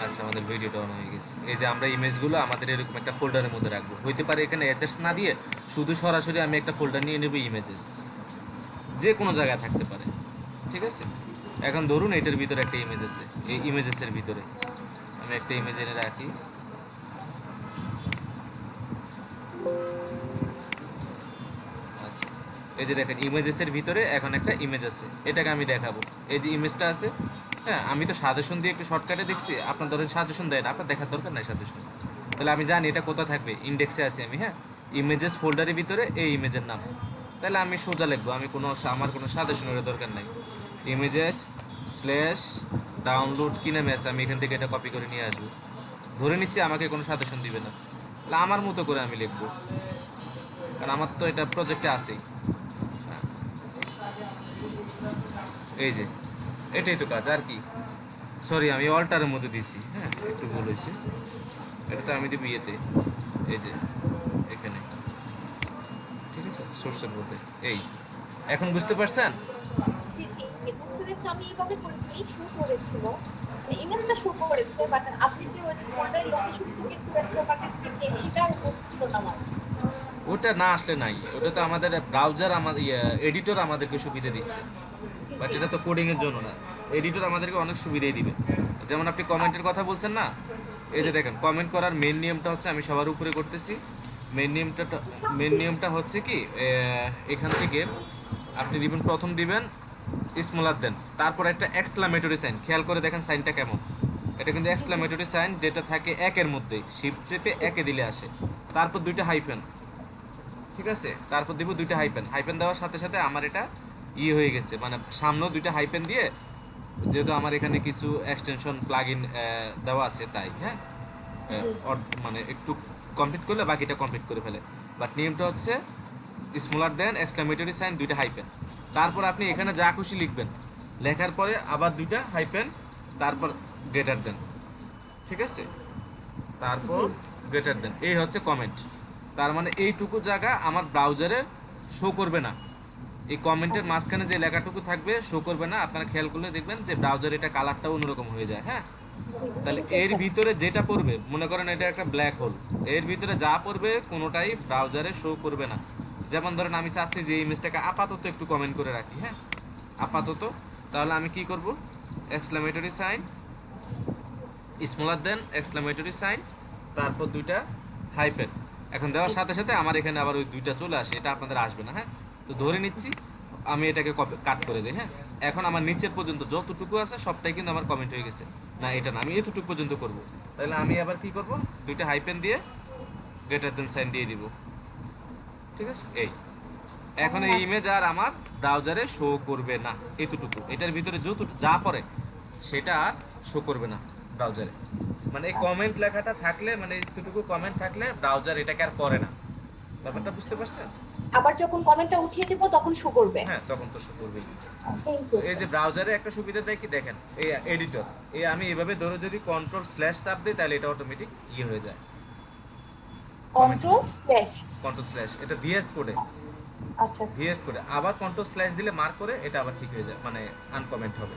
আচ্ছা, আমাদের ভিডিওটা অন হয়ে গেছে। এই যে আমরা ইমেজগুলো আমাদের এরকম একটা ফোল্ডারের মধ্যে রাখবো, হইতে পারে এখানে অ্যাসেটস না দিয়ে শুধু সরাসরি আমি একটা ফোল্ডার নিয়ে নেব ইমেজেস, যে কোনো জায়গায় থাকতে পারে, ঠিক আছে। এখন ধরুন এটার ভিতরে একটা ইমেজ আছে, এই ইমেজেসের ভিতরে আমি একটা ইমেজ এনে রাখি। আচ্ছা, এই যে দেখেন ইমেজেসের ভিতরে এখন একটা ইমেজ আছে, এটাকে আমি দেখাবো। এই যে ইমেজটা আছে, হ্যাঁ, আমি তো সাজেশন দিয়ে একটু শর্টকাটে দেখছি, আপনার ধরেন সাজেশন দেয় না, আপনার দেখার দরকার নাই সাজেশন। তাহলে আমি জানি এটা কোথায় থাকবে, ইন্ডেক্সে আছি আমি, হ্যাঁ, ইমেজেস ফোল্ডারের ভিতরে এই ইমেজের নাম। তাহলে আমি সোজা লিখবো, আমি আমার কোনো সাজেশনের দরকার নাই। ইমেজেস স্ল্যাশ ডাউনলোড কি নামে আছে, আমি এখান থেকে এটা কপি করে নিয়ে আসবো। ধরে নিচ্ছি আমাকে কোনো সাজেশন দিবে না, তাহলে আমার মতো করে আমি লিখবো, কারণ আমার তো এটা প্রজেক্টে আছেই। এই যে এটাই তো কাজ, আর কি। সরি, আমি অল্টারের মধ্যে দিছি, হ্যাঁ, একটু ভুল হয়েছে। এটা তো আমি দিব ইয়েতে, এই যে এখানে, ঠিক আছে, সোর্সের মধ্যে। এই এখন বুঝতে পারছেন? জি, জি। বুঝতে পেরেছি। আমি এভাবে করেছি, শো করেছিল। মানে ইমেজটা শো করেছে, বাট আপনি যে ওই যে ফোল্ডারের লোকেশন ঢুকেছিলেন প্রপার্টিজ থেকে সেটা আর হচ্ছিল না আমার। ওটা না আসলে নাই, ওটা তো আমাদের ব্রাউজার, আমাদের এডিটর আমাদেরকে সুবিধা দিচ্ছে, জি, বাট জি। এটা তো কোডিংয়ের জন্য না। এডিটর আমাদেরকে অনেক সুবিধাই দিবে। যেমন আপনি কমেন্টের কথা বলছেন না, এই জি। যে দেখেন কমেন্ট করার মেন নিয়মটা হচ্ছে, আমি সবার উপরে করতেছি। মেন নিয়মটা মেন নিয়মটা হচ্ছে কি, এখান থেকে আপনি দিবেন, প্রথম দিবেন স্মলার দেন, তারপর একটা এক্সক্লামেটরি সাইন, খেয়াল করে দেখেন সাইনটা কেমন। এটা কিন্তু এক্সক্লামেটরি সাইন, যেটা থাকে একের মধ্যে, শিফট চেপে একে দিলে আসে। তারপর দুইটা হাইফেন, ঠিক আছে, তারপর দিব দুইটা হাইপেন। হাইপেন দেওয়ার সাথে সাথে আমার এটা হয়ে গেছে, মানে সামনেও দুইটা হাইপেন দিয়ে, যেহেতু আমার এখানে কিছু এক্সটেনশন প্লাগ ইন দেওয়া আছে তাই, হ্যাঁ, জি। মানে একটু কমপ্লিট করলে বাকিটা কমপ্লিট করে ফেলে। বাট নিয়মটা হচ্ছে স্মলার দেন এক্সক্লামেটরি সাইন, দুইটা হাইপেন, তারপর আপনি এখানে যা খুশি লিখবেন, লেখার পরে আবার দুইটা হাইপেন, তারপর গ্রেটার দেন, ঠিক আছে, জি। তারপর গ্রেটার দেন, এই হচ্ছে কমেন্ট। তার মানে এইটুকু জায়গা আমার ব্রাউজারে শো করবে না, এই কমেন্টের মাঝখানে যে লেখাটুকু থাকবে শো করবে না। আপনারা খেয়াল করলে দেখবেন যে ব্রাউজারে এটা কালারটা অন্যরকম হয়ে যায়, হ্যাঁ। তাহলে এর ইরিটেশন। ভিতরে যেটা পড়বে, মনে করেন এটা একটা ব্ল্যাক হোল, এর ভিতরে যা পড়বে কোনোটাই ব্রাউজারে শো করবে না। যেমন ধরেন আমি চাচ্ছি যে ইমেজটাকে আপাতত একটু কমেন্ট করে রাখি, হ্যাঁ, আপাতত। তাহলে আমি কি করব, exclamatory sign, smaller then exclamatory sign, তারপর দুইটা হাইপেন। এখন দেওয়ার সাথে সাথে আমার এখানে আবার ওই দুইটা চলে আসে, এটা আপনাদের আসবে না, হ্যাঁ। তো ধরে নিচ্ছি আমি এটাকে কাট করে দিই, হ্যাঁ। এখন আমার নিচের পর্যন্ত যতটুকু আছে সবটাই কিন্তু আমার কমেন্ট হয়ে গেছে। না, এটা না, আমি এতটুকু পর্যন্ত করব। তাহলে আমি আবার কি করব, দুইটা হাইপেন দিয়ে গ্রেটার দেন সাইন দিয়ে দিব, ঠিক আছে। এই ও এখন এই আচ্ছা। ইমেজ আর আমার ব্রাউজারে শো করবে না, এতটুকু, এটার ভিতরে যা পড়ে সেটা আর শো করবে না ব্রাউজারে। মানে এই আচ্ছা। কমেন্ট লেখাটা থাকলে, মানে এতটুকু কমেন্ট থাকলে ব্রাউজার এটাকে আর করে না। ব্যাপারটা বুঝতে পারছেন? আবার যখন কমেন্টটা উঠিয়ে দিব তখন শো করবে। হ্যাঁ, তখন তো শো করবেই। থ্যাংক তো ইউ। এই যে ব্রাউজারে একটা সুবিধা দেয় কি দেখেন, এই এডিটর, এই আমি এভাবে ধরে যদি কন্ট্রোল স্ল্যাশ চাপ দিই তাহলে এটা অটোমেটিক হয়ে যায়, comment. Control slash. Control slash, এটা ভিএস কোডে, আচ্ছা, আচ্ছা। ভিএস কোডে আবার কন্ট্রোল স্ল্যাশ দিলে মার্ক করে এটা আবার ঠিক হয়ে যায়, মানে আনকমেন্ট হবে।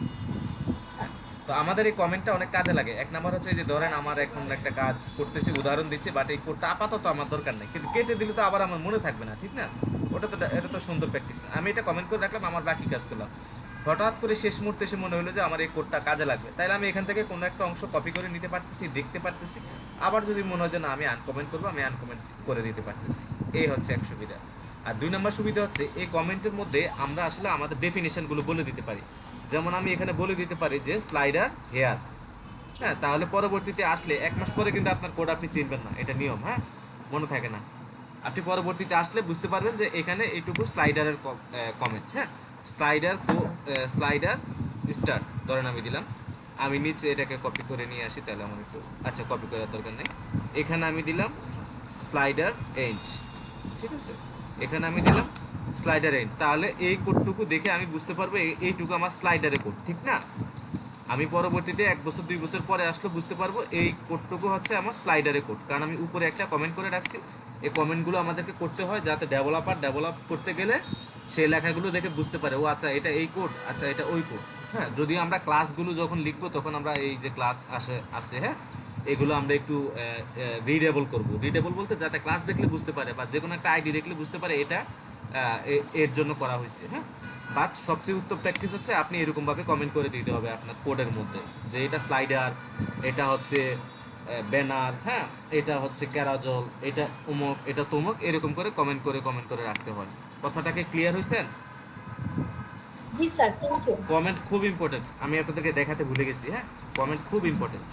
তো আমাদের এই কমেন্টটা অনেক কাজে লাগে। এক নাম্বার হচ্ছে যে ধরেন আমার এখন একটা কাজ করতেছি, উদাহরণ দিচ্ছি, বাট এই কোডটা আপাতত আমার দরকার নেই, কিন্তু কেটে দিলে তো আবার আমার মনে থাকবে না, ঠিক না? এটা তো সুন্দর প্র্যাকটিস না। আমি এটা কমেন্ট করে রাখলাম, আমার বাকি কাজ করলাম, হঠাৎ করে শেষ মুহূর্তে এসে মনে হলো যে আমার এই কোডটা কাজে লাগবে, তাইলে আমি এখান থেকে কোনো একটা অংশ কপি করে নিতে পারতেছি, দেখতে পারতেছি। আবার যদি মনে হয় যে না আমি আনকমেন্ট করবো, আমি আনকমেন্ট করে দিতে পারতেছি। এই হচ্ছে এক সুবিধা। আর দুই নম্বর সুবিধা হচ্ছে এই কমেন্টের মধ্যে আমরা আসলে আমাদের ডেফিনেশনগুলো বলে দিতে পারি। যেমন আমি এখানে বলে দিতে পারি যে স্লাইডার হেয়ার, হ্যাঁ, তাহলে পরবর্তীতে আসলে 1 মাস পরে কিন্তু আপনার কোড আপনি চিনবেন না, এটা নিয়ম, হ্যাঁ, মনে থাকে না। আপনি পরবর্তীতে আসলে বুঝতে পারবেন যে এখানে এইটুকু স্লাইডারের কমেন্ট, হ্যাঁ। স্লাইডার স্লাইডার স্টার্ট ধরেন আমি দিলাম, আমি নিচে এটাকে কপি করে নিয়ে আসি, তাহলে আমার একটু, আচ্ছা, কপি করার দরকার নেই। এখানে আমি দিলাম স্লাইডার এন্ড, ঠিক আছে, এখানে আমি দিলাম স্লাইডার এন্ড, তাহলে এই কোডটুকু দেখে আমি বুঝতে পারবো এইটুকু আমার স্লাইডারের কোড, ঠিক না? আমি পরবর্তীতে 1 বছর 2 বছর পরে আসলে বুঝতে পারবো এই কোডটুকু হচ্ছে আমার স্লাইডারের কোড, কারণ আমি উপরে একটা কমেন্ট করে রাখছি। এই কমেন্টগুলো আমাদেরকে করতে হয় যাতে ডেভেলপ করতে গেলে সেই লেখাগুলো দেখে বুঝতে পারে ও আচ্ছা এটা এই কোড, আচ্ছা এটা ওই কোড। হ্যাঁ, যদি আমরা ক্লাসগুলো যখন লিখবো তখন আমরা এই যে ক্লাস আসে, হ্যাঁ, এগুলো আমরা একটু রিডেবল করব। রিডেবল বলতে যাতে ক্লাস দেখলে বুঝতে পারে বা যে কোনো একটা আইডি দেখলে বুঝতে পারে এটা এর জন্য করা হয়েছে। হ্যাঁ, বাট সবচেয়ে উত্তম প্র্যাকটিস হচ্ছে আপনি এরকমভাবে কমেন্ট করে দিতে হবে আপনার কোডের মধ্যে যে এটা স্লাইডার, এটা হচ্ছে ব্যানার, হ্যাঁ, এটা হচ্ছে ক্যারাজল, এটা উমুক, এটা তমুক, এরকম করে কমেন্ট করে রাখতে হয়। কথাটাকে ক্লিয়ার হয়েছেন? জি স্যার, থ্যাংক ইউ। কমেন্ট খুব ইম্পর্টেন্ট, আমি আপনাদেরকে দেখাতে ভুলে গেছি। হ্যাঁ, কমেন্ট খুব ইম্পর্টেন্ট।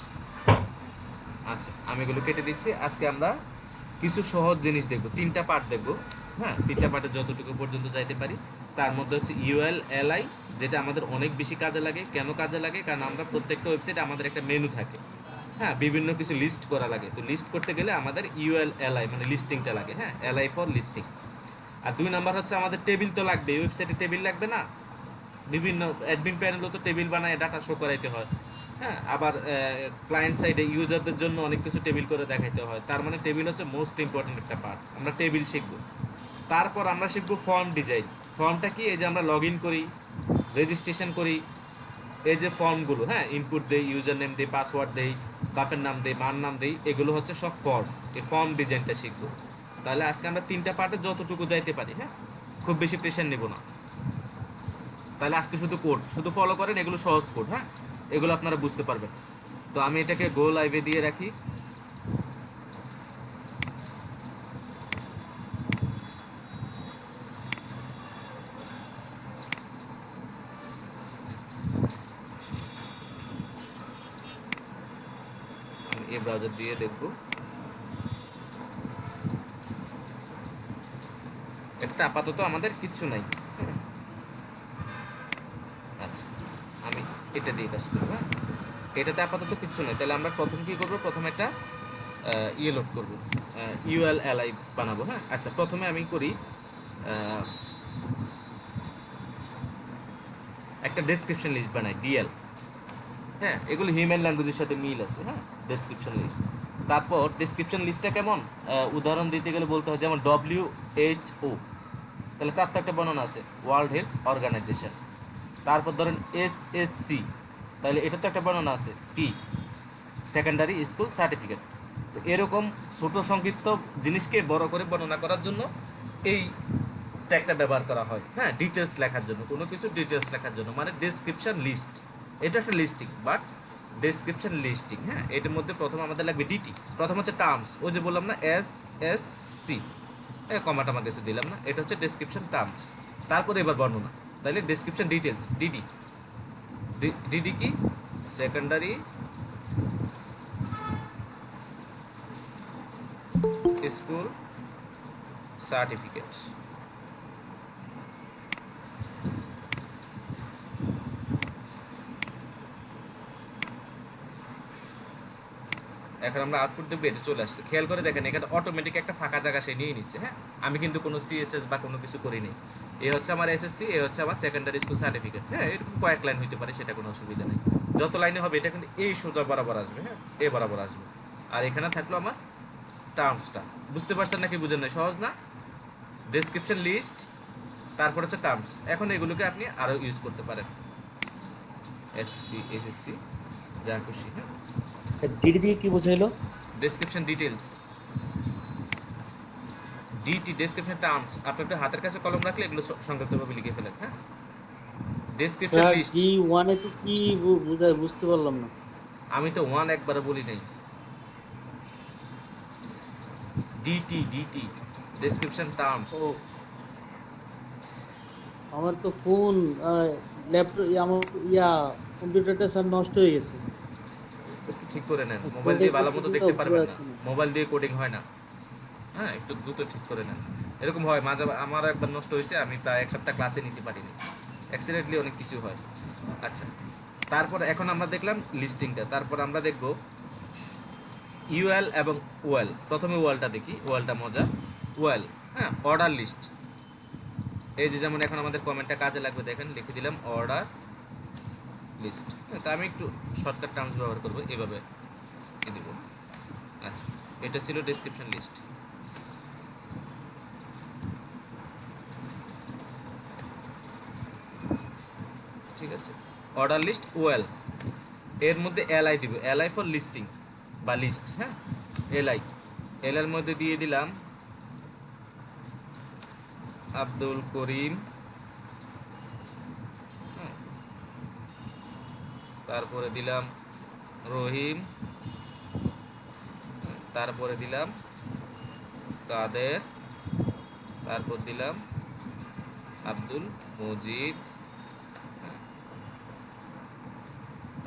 আচ্ছা, আমি এগুলো কেটে দিচ্ছি। আজকে আমরা কিছু সহজ জিনিস দেখব, 3টা পার্ট দেখব। হ্যাঁ, 3টা পার্টে যতটুকু পর্যন্ত যাইতে পারি। তার মধ্যে হচ্ছে ইউএল এলআই, যেটা আমাদের অনেক বেশি কাজে লাগে। কেন কাজে লাগে? কারণ আমরা প্রত্যেকটা ওয়েবসাইটে আমাদের একটা মেনু থাকে। হ্যাঁ, বিভিন্ন কিছু লিস্ট করা লাগে। তো লিস্ট করতে গেলে আমাদের ইউএল এলআই মানে লিস্টিংটা লাগে। হ্যাঁ, এলআই ফর লিস্টিং। আর 2 নাম্বার হচ্ছে আমাদের টেবিল তো লাগবে, ওয়েবসাইটে টেবিল লাগবে না? বিভিন্ন অ্যাডমিন প্যানেলও তো টেবিল বানায় ডাটা শো করাইতে হয়। হ্যাঁ, আবার ক্লায়েন্ট সাইডে ইউজারদের জন্য অনেক কিছু টেবিল করে দেখাইতে হয়। তার মানে টেবিল হচ্ছে মোস্ট ইম্পর্টেন্ট একটা পার্ট। আমরা টেবিল শিখব। তারপর আমরা শিখব ফর্ম ডিজাইন। ফর্মটা কি? এই যে আমরা লগ ইন করি, রেজিস্ট্রেশন করি, এই যে ফর্মগুলো, হ্যাঁ, ইনপুট দেই, ইউজার নেম দেই, পাসওয়ার্ড দেই, বাপের নাম দেই, মার নাম দেই, এগুলো হচ্ছে সব ফর্ম। এই ফর্ম ডিজাইনটা শিখব। তাহলে আজকে আমরা 3টা পার্টে যতটুকু যাইতে পারি, হ্যাঁ, খুব বেশি প্রেশার নেব না। তাহলে আজকে শুধু কোড শুধু ফলো করেন, এগুলো সহজ কোড। হ্যাঁ, এগুলো আপনারা বুঝতে পারবেন। তো আমি এটাকে গো লাইভে দিয়ে রাখি। আমি এই ব্রাউজার দিয়ে দেখব। এটা আপাতত আমাদের কিচ্ছু নাই। আচ্ছা, আমি এটা দিয়ে কাজ করবো। হ্যাঁ, এটাতে আপাতত কিচ্ছু নেই। তাহলে আমরা প্রথম কী করবো? প্রথম একটা ইয়ে লোড করবো, ইউএল এলআই বানাবো। হ্যাঁ, আচ্ছা, প্রথমে আমি করি একটা ডেসক্রিপশন লিস্ট বানাই, ডিএল। হ্যাঁ, এগুলো হিউম্যান ল্যাঙ্গুয়েজের সাথে মিল আছে। হ্যাঁ, ডেসক্রিপশন লিস্ট। তারপর ডেসক্রিপশন লিস্টটা কেমন? উদাহরণ দিতে গেলে বলতে হয় যেমন WHO, তাহলে তার তো একটা বর্ণনা আছে, ওয়ার্ল্ড হেলথ অর্গানাইজেশন। তারপর ধরেন SSC, তাহলে এটা তো একটা বর্ণনা আছে, কি? Secondary school certificate. তো এরকম ছোট সংক্ষিপ্ত জিনিসকে বড় করে বর্ণনা করার জন্য এই ট্যাগটা ব্যবহার করা হয়। হ্যাঁ, ডিটেলস লেখার জন্য, কোনো কিছু ডিটেলস লেখার জন্য, মানে ডেসক্রিপশন লিস্ট। এটা একটা লিস্টিং, বাট ডেসক্রিপশন লিস্টিং। হ্যাঁ, এটার মধ্যে প্রথম আমাদের লাগবে ডিটি। প্রথম হচ্ছে টার্মস, ওই যে বললাম না, SSC, কমাটা আমার কিছু দিলাম না, এটা হচ্ছে ডেসক্রিপশন টার্মস। তারপরে এবার বর্ণনা, তাহলে ডেসক্রিপশন ডিটেলস, ডিডি। ডিডি কি? Secondary school certificate. এখন আমরা আউটপুট দেখবো, এটা চলে আসছে। খেয়াল করে দেখেন, এখানে অটোমেটিক একটা ফাঁকা জায়গা সে নিয়ে নিচ্ছে। হ্যাঁ, আমি কিন্তু কোনো সিএসএস বা কোনো কিছু করিনি। এ হচ্ছে আমার এসএসসি, এ হচ্ছে আমার সেকেন্ডারি স্কুল সার্টিফিকেট। হ্যাঁ, এরকম কয়েক লাইন হইতে পারে, সেটা কোনো অসুবিধা নেই। যত লাইনে হবে এটা কিন্তু এই সোজা বরাবর আসবে। হ্যাঁ, এ বরাবর আসবে। আর এখানে থাকলো আমার টার্মসটা। বুঝতে পারছেন নাকি বুঝেন না? সহজ না? ডেসক্রিপশন লিস্ট, তারপর হচ্ছে টার্মস। এখন এগুলোকে আপনি আরও ইউজ করতে পারেন, এসএসসি, এসএসসি, যা খুশি। হ্যাঁ, ডিডি দিয়ে কি বোঝাইলো? Description details, DT, description terms. আপনি একটু হাতের কাছে কলম রাখলে এগুলো সংক্ষিপ্তভাবে লিখে ফেলেন। হ্যাঁ, description sir list. D one একটু কি বুঝায় বুঝতে পারলাম না। আমি তো ওয়ান একবারে বলি নাই, ডিটি, ডিটি, ডেসক্রিপশন টার্মস। ও, আমার তো ফোন ল্যাপটপ আমার কম্পিউটারটা স্যার নষ্ট হয়ে গেছে। একটু ঠিক করে নেন, মোবাইল কোডের দিয়ে ভালো মতো পদ্ধতিটা দেখতে বুঝতে পারবেন না, পারছি না। মোবাইল দিয়ে কোডিং হয় না। হ্যাঁ, একটু দ্রুত ঠিক করে নেন। এরকম হয় মাঝে, আমার একবার নষ্ট হয়েছে, আমি প্রায় 1 সপ্তাহ ক্লাসে নিতে পারিনি। অ্যাক্সিডেন্টলি অনেক কিছু হয়। আচ্ছা, তারপর এখন আমরা দেখলাম লিস্টিংটা, তারপর আমরা দেখব ইউএল এবং ওয়েল। প্রথমে ওয়েলটা দেখি, ওয়েলটা মজা। ওয়েল, হ্যাঁ, অর্ডার লিস্ট। এই যে যেমন এখন আমাদের কমেন্টটা কাজে লাগবে, দেখেন লিখে দিলাম অর্ডার লিস্ট। তা আমি একটু শর্টকাট টার্মস ব্যবহার করবো, এভাবে দিব। আচ্ছা, এটা ছিল description list. Order list OL, এর মধ্যে এলআই দিব, এলআই ফর লিস্টিং বা লিস্ট। হ্যাঁ, এলআই, এর মধ্যে দিয়ে দিলাম আব্দুল করিম, তারপরে দিলাম রহিম, তারপরে দিলাম কাদের, তারপর দিলাম আব্দুল মজিদ।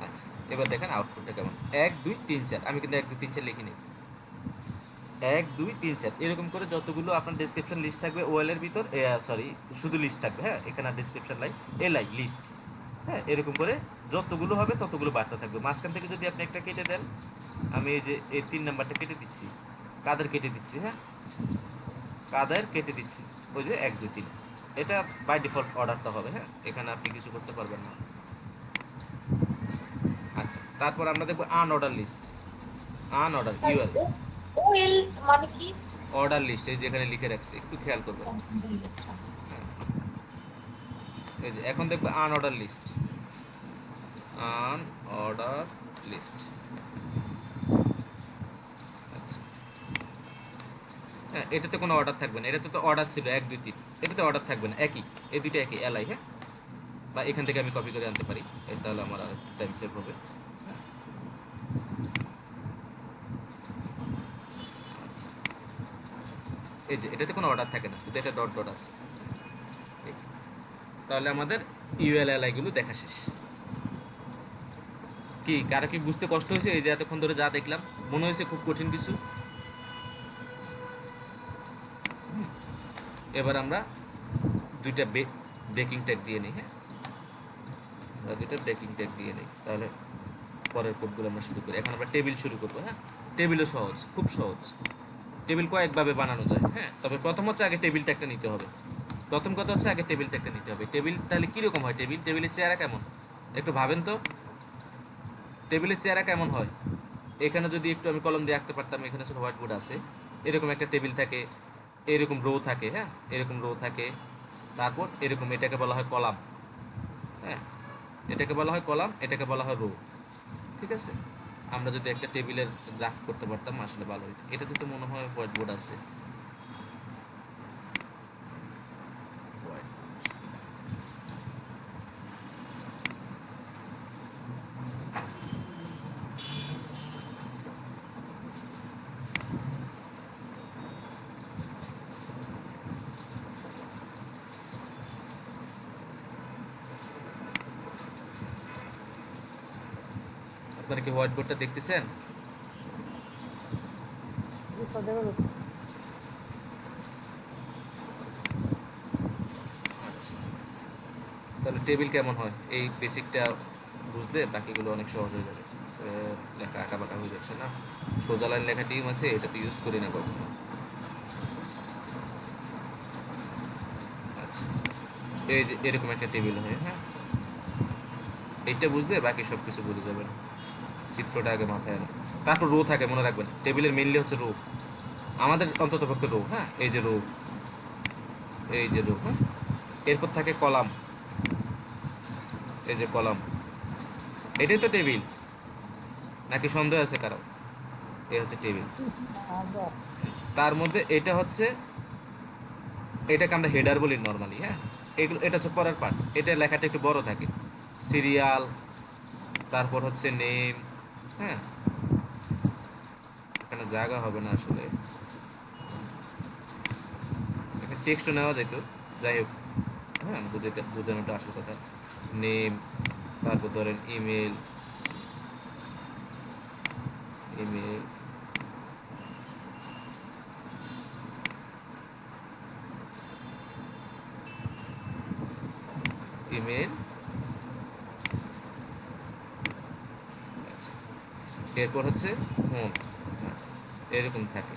আচ্ছা, এবার দেখেন আউটপুটটা কেমন। 1 2 3 4, আমি কিন্তু 1 2 3 4 লিখিনি, 1 2 3 4 এরকম করে যতগুলো আপনার ডেসক্রিপশন লিস্ট থাকবে ওএল এর ভিতর, সরি শুধু লিস্ট থাকবে। হ্যাঁ, এখানে ডেসক্রিপশন লাই এলআই লিস্ট। হ্যাঁ, এরকম করে যতগুলো হবে ততগুলো বার্তা থাকবে। মাঝখান থেকে যদি আপনি একটা কেটে দেন, আমি এই যে এই 3 নাম্বারটা কেটে দিচ্ছি, কাদের কেটে দিচ্ছি। হ্যাঁ, কাদের কেটে দিচ্ছি, ওই যে 1 2 3, এটা বাই ডিফল্ট অর্ডারটা হবে। হ্যাঁ, এখানে আপনি কিছু করতে পারবেন না। আচ্ছা, তারপর আমরা দেখবো unorder list, unorder UL OL মানে কি? অর্ডার লিস্ট, এই যেখানে লিখে রাখছি, একটু খেয়াল করবেন। হ্যাঁ, এই যে এখন দেখবো আনঅর্ডার লিস্ট, আনঅর্ডার লিস্ট। আচ্ছা, হ্যাঁ, এটাতে কোনো অর্ডার থাকবে না, এটাতে তো অর্ডার ছিল 1 2 3, এটাতে অর্ডার থাকবে না, একই, এই দুইটা একই এলআই। হ্যাঁ, বা এখান থেকে আমি কপি করে আনতে পারি, তাহলে আমার আর টাইম সেভ হবে। আচ্ছা, এই যে এটাতে কোনো অর্ডার থাকে না, শুধু এটা ডট ডট আছে। তাহলে আমাদের ইউএলএলআই গুলো দেখা শেষ। কি কারো কি বুঝতে কষ্ট হয়েছে? এই যে এতক্ষণ ধরে যা দেখলাম মনে হয়েছে খুব কঠিন কিছু? এবার আমরা দুইটা ব্রেকিং ট্যাগ দিয়ে নিই। হ্যাঁ, আমরা দুইটা ব্রেকিং ট্যাগ দিয়ে নিই, তাহলে পরের কোডগুলো আমরা শুরু করি। এখন আমরা টেবিল শুরু করবো। হ্যাঁ, টেবিলও সহজ, খুব সহজ। টেবিল কয়েকভাবে বানানো যায়। হ্যাঁ, তবে প্রথম হচ্ছে আগে টেবিল ট্যাগটা নিতে হবে। প্রথম কথা হচ্ছে আগে টেবিল ট্যাগটা নিতে হবে। টেবিল তাহলে কীরকম হয়? টেবিলের চেহারা কেমন একটু ভাবেন তো। টেবিলের চেহারা কেমন হয়? এখানে যদি একটু আমি কলম দিয়ে আঁকতে পারতাম, এখানে ছোটো হোয়াইট বোর্ড আছে, এরকম একটা টেবিল থাকে, এরকম রো থাকে। হ্যাঁ, এরকম রো থাকে, তারপর এরকম, এটাকে বলা হয় কলাম। হ্যাঁ, এটাকে বলা হয় কলাম, এটাকে বলা হয় রো। ঠিক আছে, আমরা যদি একটা টেবিলের গ্রাফ করতে পারতাম আসলে ভালো হতো। এটাতে তো মনে হয় হোয়াইট বোর্ড আছে। আপনারা কি হোয়াইট বোর্ডটা দেখতেছেন? আচ্ছা, তাহলে টেবিল কেমন হয় এই বেসিকটা বুঝলে বাকিগুলো অনেক সহজ হয়ে যাবে। লেখা আঁকা বাঁকা হয়ে যাচ্ছে না, সোজা লাইন লেখা টিম আছে, এটা তো ইউজ করি না কখনো। আচ্ছা, এই যে এরকম একটা টেবিল হয়। হ্যাঁ, এইটা বুঝলে বাকি সব কিছু বুঝে যাবেন। চিত্রটা আগে মাথায় আনো, তারপর রো থাকে, মনে রাখবেন টেবিলের মেইনলি হচ্ছে রো, আমাদের অন্তত পক্ষে রো। হ্যাঁ, এই যে রো, এই যে রো। হ্যাঁ, এরপর থাকে কলাম, এই যে কলাম, এটাই তো টেবিল, নাকি সন্দেহ আছে কারো? এই হচ্ছে টেবিল। তার মধ্যে এটা হচ্ছে, এটাকে আমরা হেডার বলি নর্মালি। হ্যাঁ, এগুলো, এটা হচ্ছে পরের পার্ট, এটা লেখাটা একটু বড় থাকে, সিরিয়াল, তারপর হচ্ছে নেম। হ্যাঁ, এখানে জায়গা হবে না আসলে, এখানে টেক্সটও নেওয়া যেত, যাই হোক। হ্যাঁ, বোঝানোটা আসল কথা। নেম, তারপর ধরেন ইমেল, ইমেল, ইমেল। আচ্ছা, এরপর হচ্ছে ফোন। এরকম থাকে।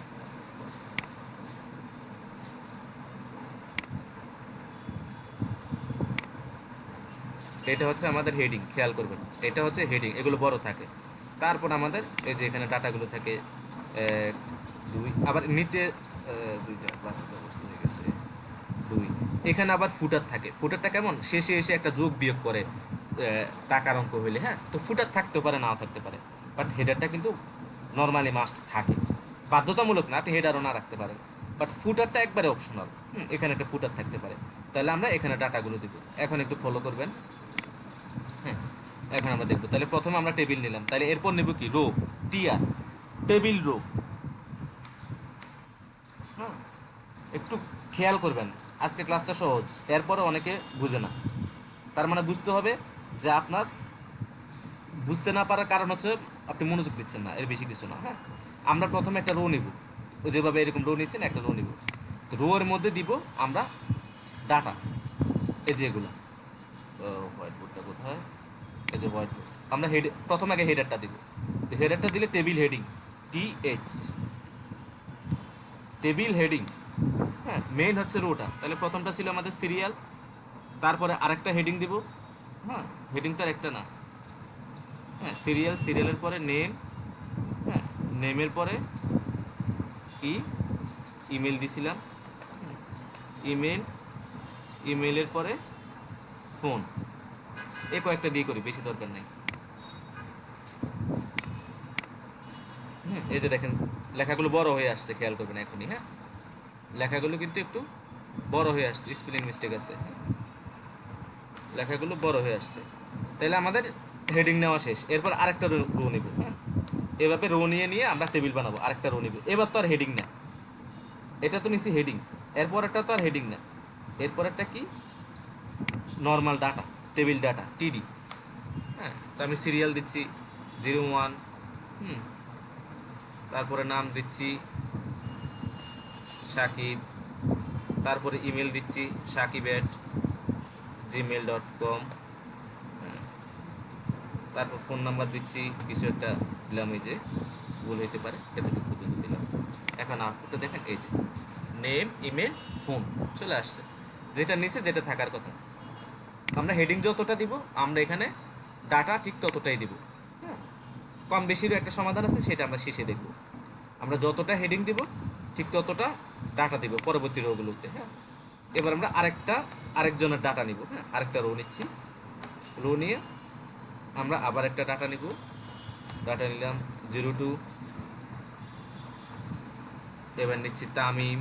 এটা হচ্ছে আমাদের হেডিং, খেয়াল করবেন, এটা হচ্ছে হেডিং, এগুলো বড় থাকে। তারপর আমাদের এই যে এখানে ডাটাগুলো থাকে 1 2, আবার নিচে দুইটা বাচ্চা অবস্থা হয়ে গেছে 2। এখানে আবার ফুটার থাকে, ফুটারটা কেমন শেষে এসে একটা যোগ বিয়োগ করে, টাকার অঙ্ক হইলে, হ্যাঁ। তো ফুটার থাকতেও পারে, নাও থাকতে পারে, বাট হেডারটা কিন্তু নর্মালি মাস্ট থাকে, বাধ্যতামূলক না, আপনি হেডারও না রাখতে পারেন, বাট ফুটারটা একবারে অপশনাল। এখানে একটা ফুটার থাকতে পারে, তাহলে আমরা এখানে ডাটাগুলো দিব। এখন একটু ফলো করবেন, হ্যাঁ। এখন আমরা দেখবো, তাহলে প্রথমে আমরা টেবিল নিলাম, তাহলে এরপর নেব কি রো, টিআর, টেবিল রো, হ্যাঁ। একটু খেয়াল করবেন, আজকে ক্লাসটা সহজ, এরপরে অনেকে বুঝে না, তার মানে বুঝতে হবে যে আপনার বুঝতে না পারার কারণ হচ্ছে আপনি মনোযোগ দিচ্ছেন না, এর বেশি কিছু না, হ্যাঁ। আমরা প্রথমে একটা রো নিব, ও যেভাবে এরকম রো নিয়েছেন একটা রো নিব, তো রো এর মধ্যে দিব আমরা ডাটা, এই যে এগুলো, হোয়াইট বোর্ডটা কোথায়, এই যে হোয়াইট বোর্ড, আমরা হেড প্রথমে আগে হেডারটা দিব, তো হেডারটা দিলে table heading, TH, table heading, হ্যাঁ। মেইন হচ্ছে রোটা, তাহলে প্রথমটা ছিল আমাদের সিরিয়াল, তারপরে আরেকটা হেডিং দিব, হ্যাঁ। হেডিং তো আর একটা না, হ্যাঁ, সিরিয়াল, সিরিয়ালের পরে নেম, হ্যাঁ, নেমের পরে কি ইমেল দিছিলাম, ইমেল, ইমেলের পরে ফোন, এই কয়েকটা দিয়ে করি, বেশি দরকার নেই। এই যে দেখেন লেখাগুলো বড় হয়ে আসছে, খেয়াল করবেন এখনই, হ্যাঁ। লেখাগুলো কিন্তু একটু বড় হয়ে আসছে, স্পেলিং মিস্টেক আছে, লেখাগুলো বড় হয়ে আসছে, তাহলে আমাদের হেডিং নেওয়া শেষ। এরপর আরেকটা রো নিব, হ্যাঁ। এভাবে রো নিয়ে নিয়ে আমরা টেবিল বানাবো, আরেকটা রো নিব। এবার তো আর হেডিং না, এটা তো নিছি হেডিং, এরপর একটা তো আর হেডিং না, এরপর একটা কি normal data, table data, TD, হ্যাঁ। তো আমি সিরিয়াল দিচ্ছি 01, তারপরে নাম দিচ্ছি সাকিব, তারপরে ইমেল দিচ্ছি sakib@gmail.com, তারপর ফোন নাম্বার দিচ্ছি কিছু একটা দিলাম, এই যে ভুল হইতে পারে, এতটুকু পর্যন্ত দিলাম। এখন আউটপুটটা দেখেন, এই যে নেম, ইমেল, ফোন চলে আসছে, যেটা নিচে যেটা থাকার কথা। আমরা হেডিং যতটা দিব আমরা এখানে ডাটা ঠিক ততটাই দিব, হ্যাঁ। কম বেশিরও একটা সমাধান আছে, সেটা আমরা শেষে দেখব। আমরা যতটা হেডিং দিব ঠিক ততটা ডাটা দিব পরবর্তী রোগুলোতে, হ্যাঁ। এবার আমরা আরেকজনের ডাটা নিব, হ্যাঁ। আরেকটা রো নিচ্ছি, রো নিয়ে আমরা আবার একটা ডাটা নিব, ডাটা নিলাম 02, এবার নিচ্ছি তামিম,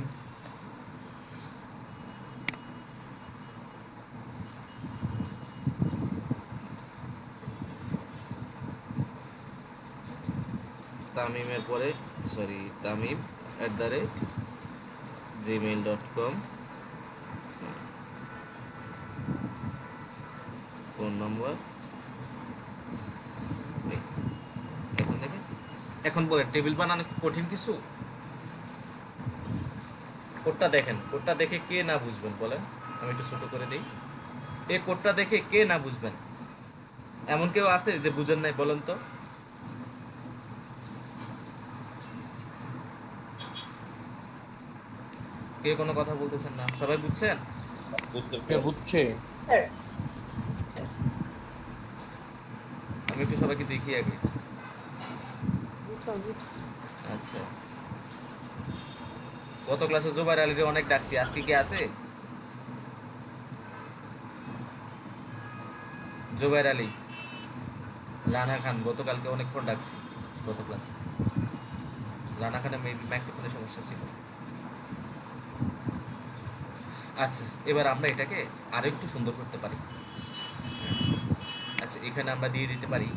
তামিমের পরে তামিম@gmail.com, ফোন নম্বর, এখন দেখেন, এখন বলেন টেবিল বানানো কি কঠিন কিছু? কোডটা দেখেন, কোডটা দেখে কে না বুঝবেন বলেন, আমি একটু ছোট করে দিই, এই কোডটা দেখে কে না বুঝবেন? এমন কেউ আছে যে বুঝেন নাই বলেন তো? কে কোনো কথা বলতেছেন না, সবাই বুঝছেন? বুঝছে স্যার। আমি একটু সবাইকে দেখি আগে। আচ্ছা, গত ক্লাসে জুবাইর আলীকে অনেক ডাকছি, আজকে কি আছে? জুবাইর আলী, রানা খান, গতকালকে অনেকক্ষণ ডাকছি গত ক্লাসে। রানা খানের মেবি মাইক্রোফোনের সমস্যা ছিল। আচ্ছা, এবার আমরা এটাকে আরো একটু সুন্দর করতে পারি। আচ্ছা, এখানে আমরা দিয়ে দিতে পারি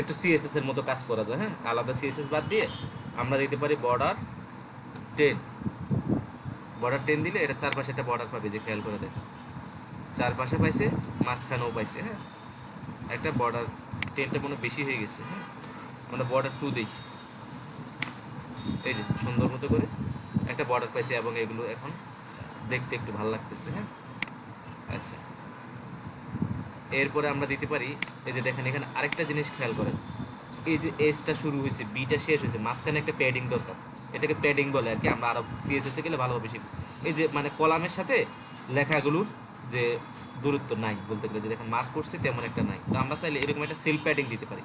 একটু সিএসএস এর মতো কাজ করা যায়, হ্যাঁ। আলাদা সিএসএস বাদ দিয়ে আমরা দিতে পারি বর্ডার 10, বর্ডার 10 দিলে এটা চারপাশে একটা বর্ডার পাবে, যে খেয়াল করে দেখো, চারপাশে পাইছে, মাঝখানেও পাইছে, হ্যাঁ। একটা বর্ডার 10টা মনে বেশি হয়ে গেছে, হ্যাঁ। আমরা বর্ডার 2 দেখি, এই যে সুন্দর মতো করে একটা বর্ডার পাইছে, এবং এগুলো এখন দেখতে একটু ভালো লাগতেছে, হ্যাঁ। আচ্ছা, এরপরে আমরা দিতে পারি, এই যে দেখেন এখানে আরেকটা জিনিস খেয়াল করেন, এই যে এসটা শুরু হয়েছে, বিটা শেষ হয়েছে, মাঝখানে একটা প্যাডিং দরকার, এটাকে প্যাডিং বলে আর কি, আমরা আরো সিএসএস এ গেলে ভালোভাবে শিখব। এই যে মানে কলামের সাথে লেখাগুলোর যে দূরত্ব নাই বলতে গেলে, যে দেখেন মার্ক করছে তেমন একটা নাই, তো আমরা চাইলে এরকম একটা সেল প্যাডিং দিতে পারি,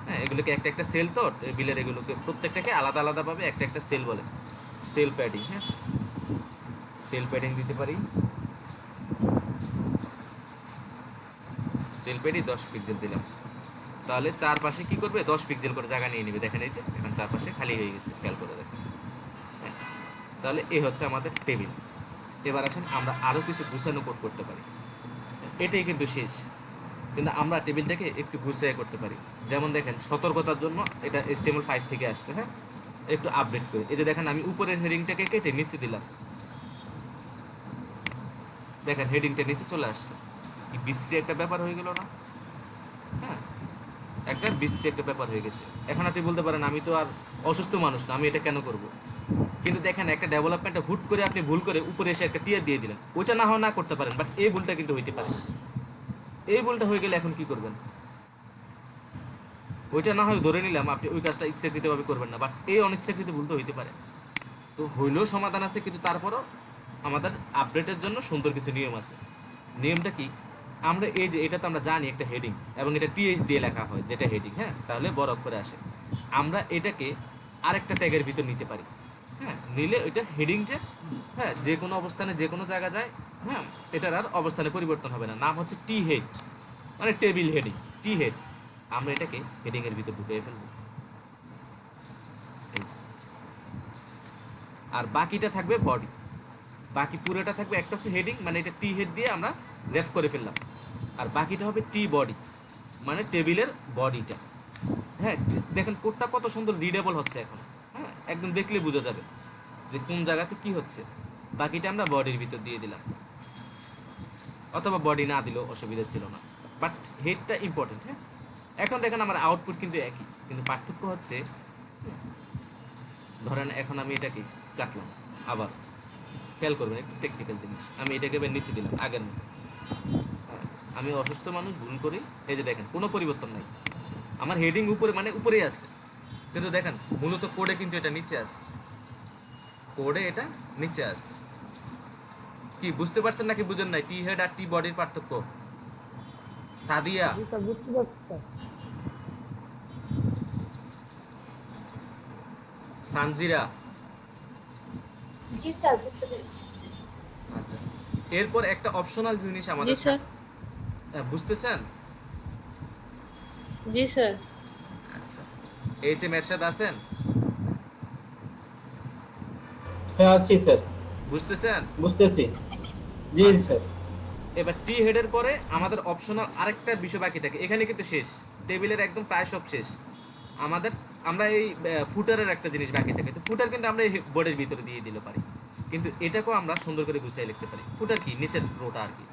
হ্যাঁ। এগুলোকে একটা একটা সেল, তো বিলের এগুলোকে প্রত্যেকটাকে আলাদা আলাদাভাবে একটা একটা সেল বলে, সেল প্যাডিং, হ্যাঁ। সেল প্যাডিং দিতে পারি, সেলফেডই 10 পিক্সেল দিলাম, তাহলে চারপাশে কি করবে 10 পিক্সেল করে জায়গা নিয়ে নেবে। দেখেন এই যে এখন চারপাশে খালি হয়ে গেছে, খেয়াল করে দেখেন। হ্যাঁ, তাহলে এই হচ্ছে আমাদের টেবিল। এবার আসেন আমরা আরও কিছু গুছানো কোড করতে পারি। এটাই কিন্তু শেষ, কিন্তু আমরা টেবিলটাকে একটু গুছিয়ে করতে পারি। যেমন দেখেন সতর্কতার জন্য এটা HTML5 থেকে আসছে। হ্যাঁ, একটু আপডেট করি। এই যে দেখেন আমি উপরের হেডিংটাকে কেটে নিচে দিলাম, দেখেন হেডিংটা নিচে চলে আসছে। কি বিশ্রী একটা ব্যাপার হয়ে গেল না? হ্যাঁ, একটা বিশ্রী একটা ব্যাপার হয়ে গেছে। এখন আপনি বলতে পারেন আমি তো আর অসুস্থ মানুষ না, আমি এটা কেন করব? কিন্তু দেখেন একটা ডেভেলপমেন্টে হুট করে আপনি ভুল করে উপরে এসে একটা টিয়ার দিয়ে দিলেন, ওইটা না হয় না করতে পারেন, বাট এই ভুলটা কিন্তু হইতে পারে। এই ভুলটা হয়ে গেলে এখন কি করবেন? ওইটা না হয় ধরে নিলাম আপনি ওই কাজটা ইচ্ছাকৃতভাবে করবেন না, বাট এই অনিচ্ছাকৃত ভুল তো হইতে পারে। তো হইলেও সমাধান আছে, কিন্তু তারপরও আমাদের আপডেটের জন্য সুন্দর কিছু নিয়ম আছে। নিয়মটা কি? আমরা এই যে এটা তো আমরা জানি একটা হেডিং, এবং এটা TH দিয়ে লেখা হয় যেটা হেডিং, হ্যাঁ, তাহলে বড় অক্ষরে আসে। আমরা এটাকে আরেকটা ট্যাগের ভিতর নিতে পারি। হ্যাঁ, নিলে ওইটা হেডিং যে, হ্যাঁ, যে কোনো অবস্থানে যে কোনো জায়গা যায়, হ্যাঁ, এটার আর অবস্থানে পরিবর্তন হবে না। নাম হচ্ছে টি হেড, মানে টেবিল হেডিং, টি হেড। আমরা এটাকে হেডিংয়ের ভিতর ঢুকিয়ে ফেলবো, এই যে। আর বাকিটা থাকবে বডি, বাকি পুরোটা থাকবে একটা হচ্ছে হেডিং, মানে এটা টি হেড দিয়ে আমরা রেফ করে ফেললাম। আর বাকিটা হবে টি বডি, মানে টেবিলের বডিটা। হ্যাঁ, দেখেন কোডটা কত সুন্দর রিডেবল হচ্ছে এখন। হ্যাঁ, একদম দেখলে বোঝা যাবে যে কোন জায়গাতে কি হচ্ছে। বাকিটা আমরা বডির ভিতর দিয়ে দিলাম, অথবা বডি না দিলেও অসুবিধা ছিল না, বাট হেডটা ইম্পর্টেন্ট। হ্যাঁ, এখন দেখেন আমার আউটপুট কিন্তু একই, কিন্তু পার্থক্য হচ্ছে, ধরেন এখন আমি এটাকে কাটলাম, আবার খেয়াল করবেন একটু টেকনিক্যাল জিনিস, আমি এটাকে এবার নিচে দিলাম আগের মতো। হ্যাঁ, আমি অসুস্থ মানুষ, ভুল করি। এই যে দেখেন কোনো পরিবর্তন নাই, আমার হেডিং উপরে মানে উপরেই আছে, কিন্তু দেখেন মূলত কোডে কিন্তু এটা নিচে আছে, কোডে এটা নিচে আছে। কি বুঝতে পারছেন নাকি বুঝেন নাই টি হেড আর টি বডির পার্থক্য? সাদিয়া, জি স্যার, বুঝতে পারছি স্যার। সানজিরা, জি স্যার, বুঝতে পেরেছি। আচ্ছা, এরপর একটা অপশনাল জিনিস জি আমাদের স্যার। বুঝতেছেন? জি স্যার। আচ্ছা, এই যে মেরশাদ আছেন, হ্যাঁ আছি স্যার, বুঝতেছেন? বুঝতেছি। জি আচ্ছা, স্যার। এবার টি হেডের পরে আমাদের অপশনাল আরেকটা বিষয় বাকি থাকে। এখানে কিন্তু শেষ, টেবিলের একদম প্রায় সব শেষ আমাদের। আমরা এই ফুটারের একটা জিনিস বাকি থাকে, তো ফুটার কিন্তু আমরা এই বোর্ডের ভিতরে দিয়ে দিলে পারি, কিন্তু এটাকেও আমরা সুন্দর করে গুছিয়ে লিখতে পারি। ফুটার কি নিচের রোটা আর কি,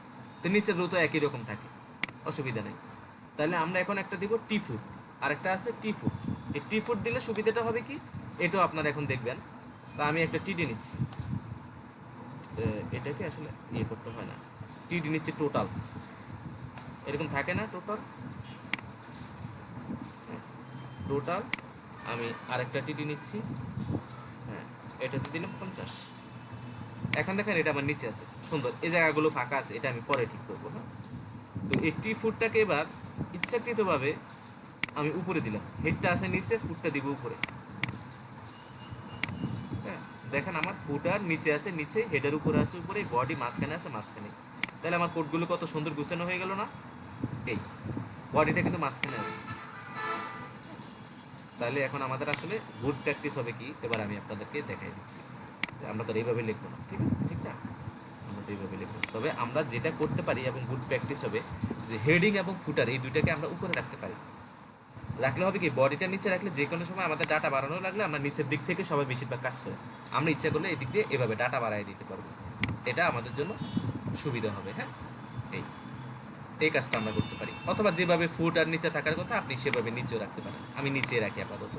তো নিচের রো তো একই রকম থাকে, অসুবিধা নেই। তাহলে আমরা এখন একটা দিব টি ফুট, আর একটা আছে টি ফুট। এই টি ফুট দিলে সুবিধাটা হবে কি, এটাও আপনারা এখন দেখবেন। তা আমি একটা টিডি নিচ্ছি, এটাকে আসলে ইয়ে করতে হয় না, টিডি নিচ্ছে টোটাল, এরকম থাকে না টোটাল, টোটাল। আমি আরেকটা টিডি নিচ্ছি, হ্যাঁ, এটাতে দিলাম 50। এখন দেখেন এটা আমার নিচে আছে, সুন্দর। এই জায়গাগুলো ফাঁকা আছে, এটা আমি পরে ঠিক করবো। হ্যাঁ, তো এই টি ফুটটাকে এবার ইচ্ছাকৃতভাবে আমি উপরে দিলাম, হেডটা আছে নিচে, ফুটটা দিব উপরে। হ্যাঁ, দেখেন আমার ফুটার নিচে আছে নিচে, হেডের উপরে আছে উপরে, বডি মাঝখানে আছে মাঝখানে। তাহলে আমার কোডগুলো কত সুন্দর গুছানো হয়ে গেল না? এই বডিটা কিন্তু মাঝখানে আছে। তাহলে এখন আমাদের আসলে গুড প্র্যাকটিস হবে কি, এবার আমি আপনাদেরকে দেখাই দিচ্ছি যে আমরা তো এইভাবে লিখবো না, ঠিক আছে, ঠিক না? আমরা তো এইভাবে লিখবো, তবে আমরা যেটা করতে পারি এবং গুড প্র্যাকটিস হবে যে হেডিং এবং ফুটার এই দুইটাকে আমরা উপরে রাখতে পারি। রাখলে হবে কি, বডিটা নিচে রাখলে যে কোনো সময় আমাদের ডাটা বাড়ানো লাগলে আমরা নিচের দিক থেকে সবাই বেশিরভাগ কাজ করে, আমরা ইচ্ছা করলে এই দিক দিয়ে এভাবে ডাটা বাড়াই দিতে পারবো, এটা আমাদের জন্য সুবিধা হবে। হ্যাঁ, এই এই কাজটা আমরা করতে পারি, অথবা যেভাবে ফুট আর নিচে থাকার কথা আপনি সেভাবে নিচেও রাখতে পারেন। আমি নিচে রাখি আপাতত,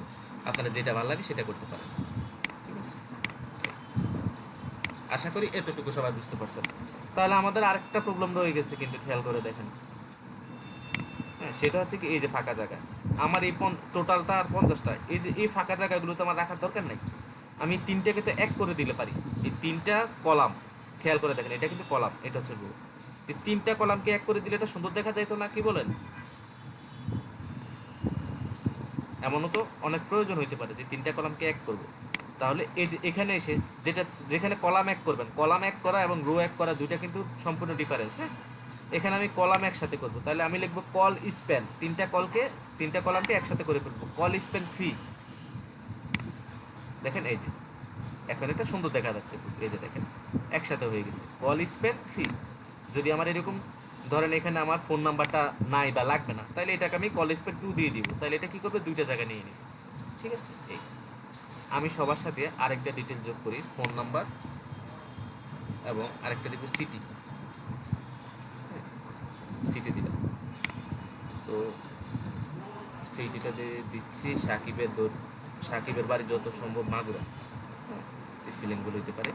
আপনারা যেটা ভালো লাগে সেটা করতে পারেন, ঠিক আছে? আশা করি এতটুকু সবাই বুঝতে পারছেন। তাহলে আমাদের আরেকটা প্রবলেম রয়ে গেছে, কিন্তু খেয়াল করে দেখেন। হ্যাঁ, সেটা হচ্ছে কি, এই যে ফাঁকা জায়গা, আমার এই টোটালটা আর 50টা, এই যে এই ফাঁকা জায়গাগুলো তো আমার রাখার দরকার নাই। আমি তিনটাকে তো এক করে দিলে পারি, এই তিনটা কলাম, খেয়াল করে দেখেন, এটা কিন্তু কলাম, এটা হচ্ছে রো। এই তিনটা কলামকে এক করে দিলে এটা সুন্দর দেখা যাইতো না, কি বলেন? এমনও তো অনেক প্রয়োজন হইতে পারে যে তিনটা কলামকে এক করব, তাহলে এই যে এখানে এসে যেটা যেখানে কলাম এক করবেন, কলাম এক করা এবং রো এক করা দুইটা কিন্তু সম্পূর্ণ ডিফারেন্স। হ্যাঁ, এখানে আমি কলাম একসাথে করব, তাহলে আমি লিখবো কল স্প্যান, তিনটা কলামকে একসাথে করে ফেলবো, কল স্প্যান 3। দেখেন এই যে এখন এটা সুন্দর দেখা যাচ্ছে, এই যে দেখেন একসাথে হয়ে গেছে কল স্প্যান 3। যদি আমার এরকম ধরেন এখানে আমার ফোন নাম্বারটা নাই বা লাগবে না, তাহলে এটাকে আমি কল স্প্যান 2 দিয়ে দিব, তাহলে এটা কি করবে, দুইটা জায়গায় নিয়ে নিবে। ঠিক আছে, এই আমি সবার সাথে আরেকটা ডিটেল যোগ করি, ফোন নাম্বার এবং আরেকটা দিব সিটি, সিটি দিলাম। তো সিটিটা দিচ্ছি সাকিবের বাড়ি যত সম্ভব মাগুরা, স্পেলিংগুলো হইতে পারে।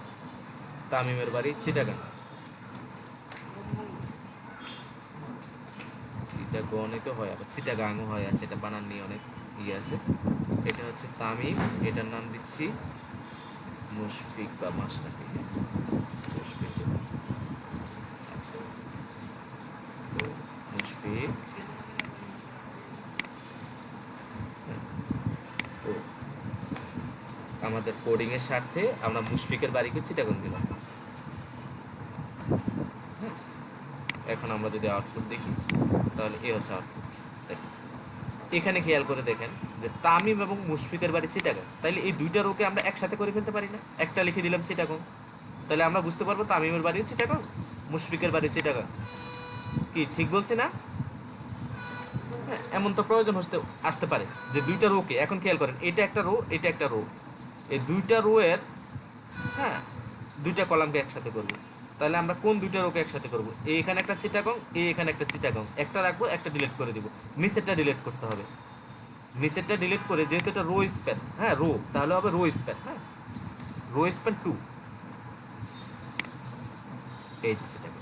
তামিমের বাড়ি চিটাগাং, চিটাগনই তো হয়, আবার চিটাগাংও হয়, আছে এটা বানান নিয়ে অনেক ইয়ে আছে। এটা হচ্ছে তামিম, এটার নাম দিচ্ছি মুশফিক বা মাশরাফি, মুশফিক। আচ্ছা, তো মুশফিক, তো আমাদের কোডিংয়ের স্বার্থে আমরা মুশফিকের বাড়িকে চিটাগং দিলাম। এখন আমরা যদি আউটপুট দেখি তাহলে এ হচ্ছে আউটপুট। দেখেন এখানে খেয়াল করে দেখেন যে তামিম এবং মুশফিকের বাড়ি চিটাগং, তাইলে এই দুইটা রোকে আমরা একসাথে করে ফেলতে পারি না? একটা লিখে দিলাম চিটাগং, তাহলে আমরা বুঝতে পারবো তামিমের বাড়িও চিটাগং, মুশফিকের বাড়ি চিটাগং। কি ঠিক বলছি না? হ্যাঁ, এমন তো প্রয়োজন আসতে পারে যে দুইটা রোকে, এখন খেয়াল করেন এটা একটা রো, এটা একটা রো, এই দুইটা রো এর হ্যাঁ দুইটা কলামকে একসাথে করবো, তাহলে আমরা কোন দুইটা রোকে একসাথে করবো? এখানে একটা চিটাগং, এখানে একটা চিটাগং, একটা রাখবো, একটা ডিলিট করে দিব, নিচেরটা ডিলিট করতে হবে। নিচেরটা ডিলিট করে, যেহেতু এটা রো স্প্যান, হ্যাঁ রো, তাহলে হবে রো স্প্যান, হ্যাঁ রো স্প্যান 2, এই যে চিটাগং।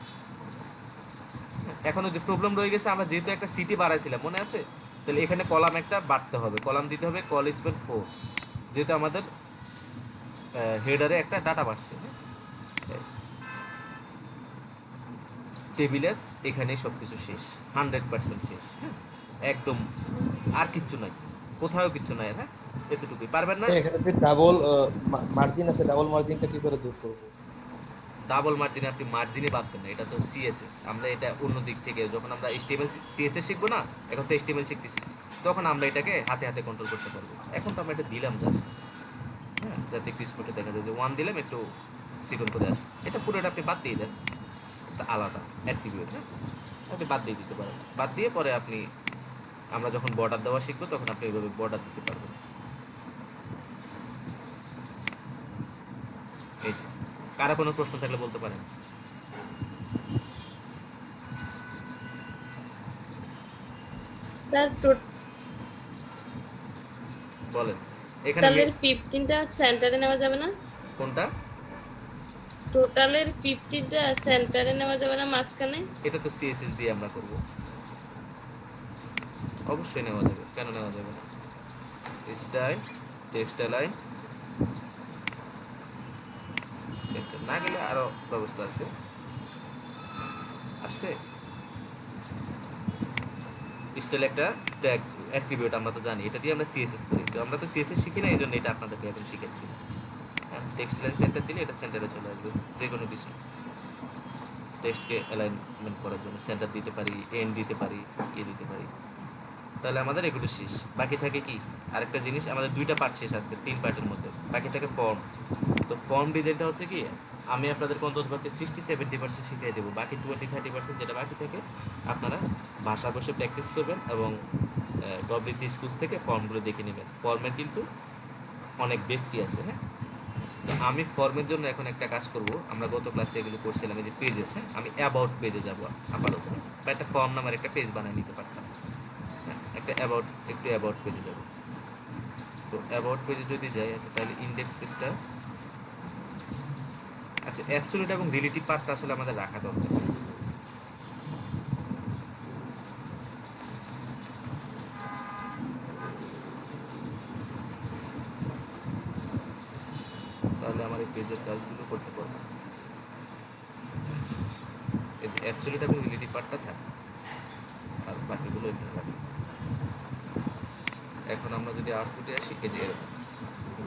এখনো যে প্রবলেম রয়ে গেছে, আমরা যেহেতু একটা সিটি বাড়াইছিলাম মনে আছে, তাহলে এখানে কলাম একটা বাড়তে হবে, কলাম দিতে হবে কল স্প্যান 4, যেহেতু আমাদের হেডারে একটা ডাটা বাড়ছে। টেবিলের এখানেই সব কিছু শেষ, 100% শেষ, হ্যাঁ একদম আর কিচ্ছু নাই, কোথাও কিচ্ছু নাই। হ্যাঁ এতটুকুই, পারবেন না? এখানে যে ডাবল মার্জিন আছে, ডাবল মার্জিনটা কি করে দূর করব? ডাবল মার্জিনে আপনি মার্জিনে বাঁধবেন না, এটা তো সিএসএস। আমরা এটা অন্য দিক থেকে, যখন আমরা এইচটিএমএল সিএসএস শিখবো না, এখন তো এইচটিএমএল শিখতেছি, তখন আমরা এটাকে হাতে হাতে কন্ট্রোল করতে পারবো। এখন তো আমরা এটা দিলাম জাস্ট, হ্যাঁ যাতে একটু স্পষ্টে দেখা যায় যে 1 দিলাম, একটু সিকন করে আসবে। এটা পুরোটা আপনি বাদ দিয়ে দেন, একটা আলাদা অ্যাট্রিবিউট, হ্যাঁ আপনি বাদ দিয়ে দিতে পারেন। বাদ দিয়ে পরে আপনি, আমরা যখন বর্ডার দেওয়া শিখবো তখন আপনি এইভাবে বর্ডার দিতে পারবেন। এই যে কারো কোনো প্রশ্ন থাকলে বলতে পারেন। স্যার বলেন এখানে টোটালের 15টা সেন্টারে নেওয়া যাবে না? কোনটা? টোটালের 15টা সেন্টারে নেওয়া যাবে না মাঝখানে? এটা তো সিএসএস দিয়ে আমরা করব, অবশ্যই নেওয়া যাবে, কেন নেওয়া যাবে না? স্টাইল, টেক্সট লাইন, সেন্টার না গেলে আরো ব্যবস্থা আছে, আসছে। স্টাইল একটা ট্যাগ অ্যাট্রিবিউট, আমরা তো জানি, এটা দিয়ে আমরা সিএসএস করি, তো আমরা তো সিএসএস শিখি না, এই জন্য এটা আপনাদেরকে এখন শিখাচ্ছি। টেক্সট লাইন সেন্টার দিলে এটা সেন্টারে চলে আসবে, যে কোনো কিছু টেক্সটকে অ্যালাইনমেন্ট করার জন্য সেন্টার দিতে পারি, এন দিতে পারি, দিতে পারি। তাহলে আমাদের এগুলো শেষ, বাকি থাকে কি আরেকটা জিনিস, আমাদের দুইটা পার্ট শেষ আজকে, 3 পার্টের মধ্যে বাকি থাকে ফর্ম। তো ফর্ম ডিজাইনটা হচ্ছে কি, আমি আপনাদেরকে অন্ততপক্ষে 60-70% শিখিয়ে দেবো, বাকি 20-30% যেটা বাকি থাকে আপনারা ভাষা বসে প্র্যাকটিস করবেন এবং ডব্লিউটি স্কুলস থেকে ফর্মগুলো দেখে নেবেন। ফর্মের কিন্তু অনেক ব্যক্তি আছে, হ্যাঁ তো আমি ফর্মের জন্য এখন একটা কাজ করব, আমরা গত ক্লাসে এগুলো করছিলাম, এই যে পেজেস, হ্যাঁ আমি অ্যাবাউট পেজে যাবো আপাতত, বা একটা ফর্ম নামের একটা পেজ বানিয়ে নিতে পারতাম, একটা একটু অ্যাবাউট পেজে যাব। তো অ্যাবাউট পেজে যদি যাই, আচ্ছা তাহলে ইন্ডেক্স পেজটা, আচ্ছা অ্যাবসলিউট এবং রিলেটিভ পার্টটা আসলে আমাদের রাখা দরকার। তাহলে আমার এই পেজের কাজগুলো করতে পারবো। এই যে অ্যাবসলিউট এবং রিলেটিভ পার্টটা থাকে, আর বাকিগুলো এখানে রাখি। এখন আমরা যদি আউটপুটে আসি, এই যে এরকম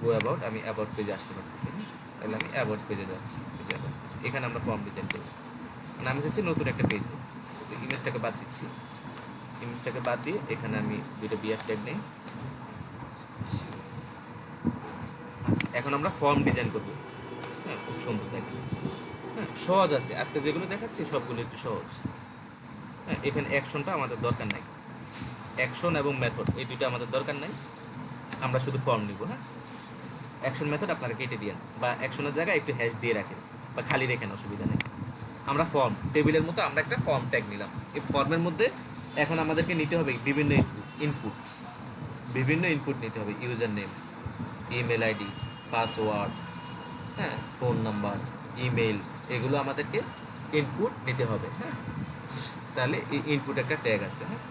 গো অ্যাবাউট, আমি অ্যাবাউট পেজে আসতে পারতেছি, তাহলে আমি অ্যাবাউট পেজে যাচ্ছি, এখানে আমরা ফর্ম ডিজাইন করব, মানে আমি চাচ্ছি নতুন একটা পেজ, ইমেজটাকে বাদ দিচ্ছি, ইমেজটাকে বাদ দিয়ে এখানে আমি দুটো বিআর ট্যাগ নেই। আচ্ছা, এখন আমরা ফর্ম ডিজাইন করব। হ্যাঁ, খুব সুন্দর দেখেন। হ্যাঁ, সহজ আছে, আজকে যেগুলো দেখাচ্ছি সবগুলো একটু সহজ। হ্যাঁ, এখানে অ্যাকশনটা আমাদের দরকার নাই, অ্যাকশন এবং মেথড এই দুটো আমাদের দরকার নাই, আমরা শুধু ফর্ম নিব। হ্যাঁ, অ্যাকশন মেথড আপনারা কেটে দিয়েন বা অ্যাকশনের জায়গায় একটু হ্যাশ দিয়ে রাখেন বা খালি রেখেন, অসুবিধা নেই। আমরা ফর্ম টেবিলের মতো আমরা একটা ফর্ম ট্যাগ নিলাম। এই ফর্মের মধ্যে এখন আমাদেরকে নিতে হবে বিভিন্ন ইনপুট, বিভিন্ন ইনপুট নিতে হবে, user name, email ID, password, হ্যাঁ, ফোন নাম্বার, ইমেল, এগুলো আমাদেরকে ইনপুট নিতে হবে। হ্যাঁ, তাহলে এই ইনপুট একটা ট্যাগ আছে। হ্যাঁ,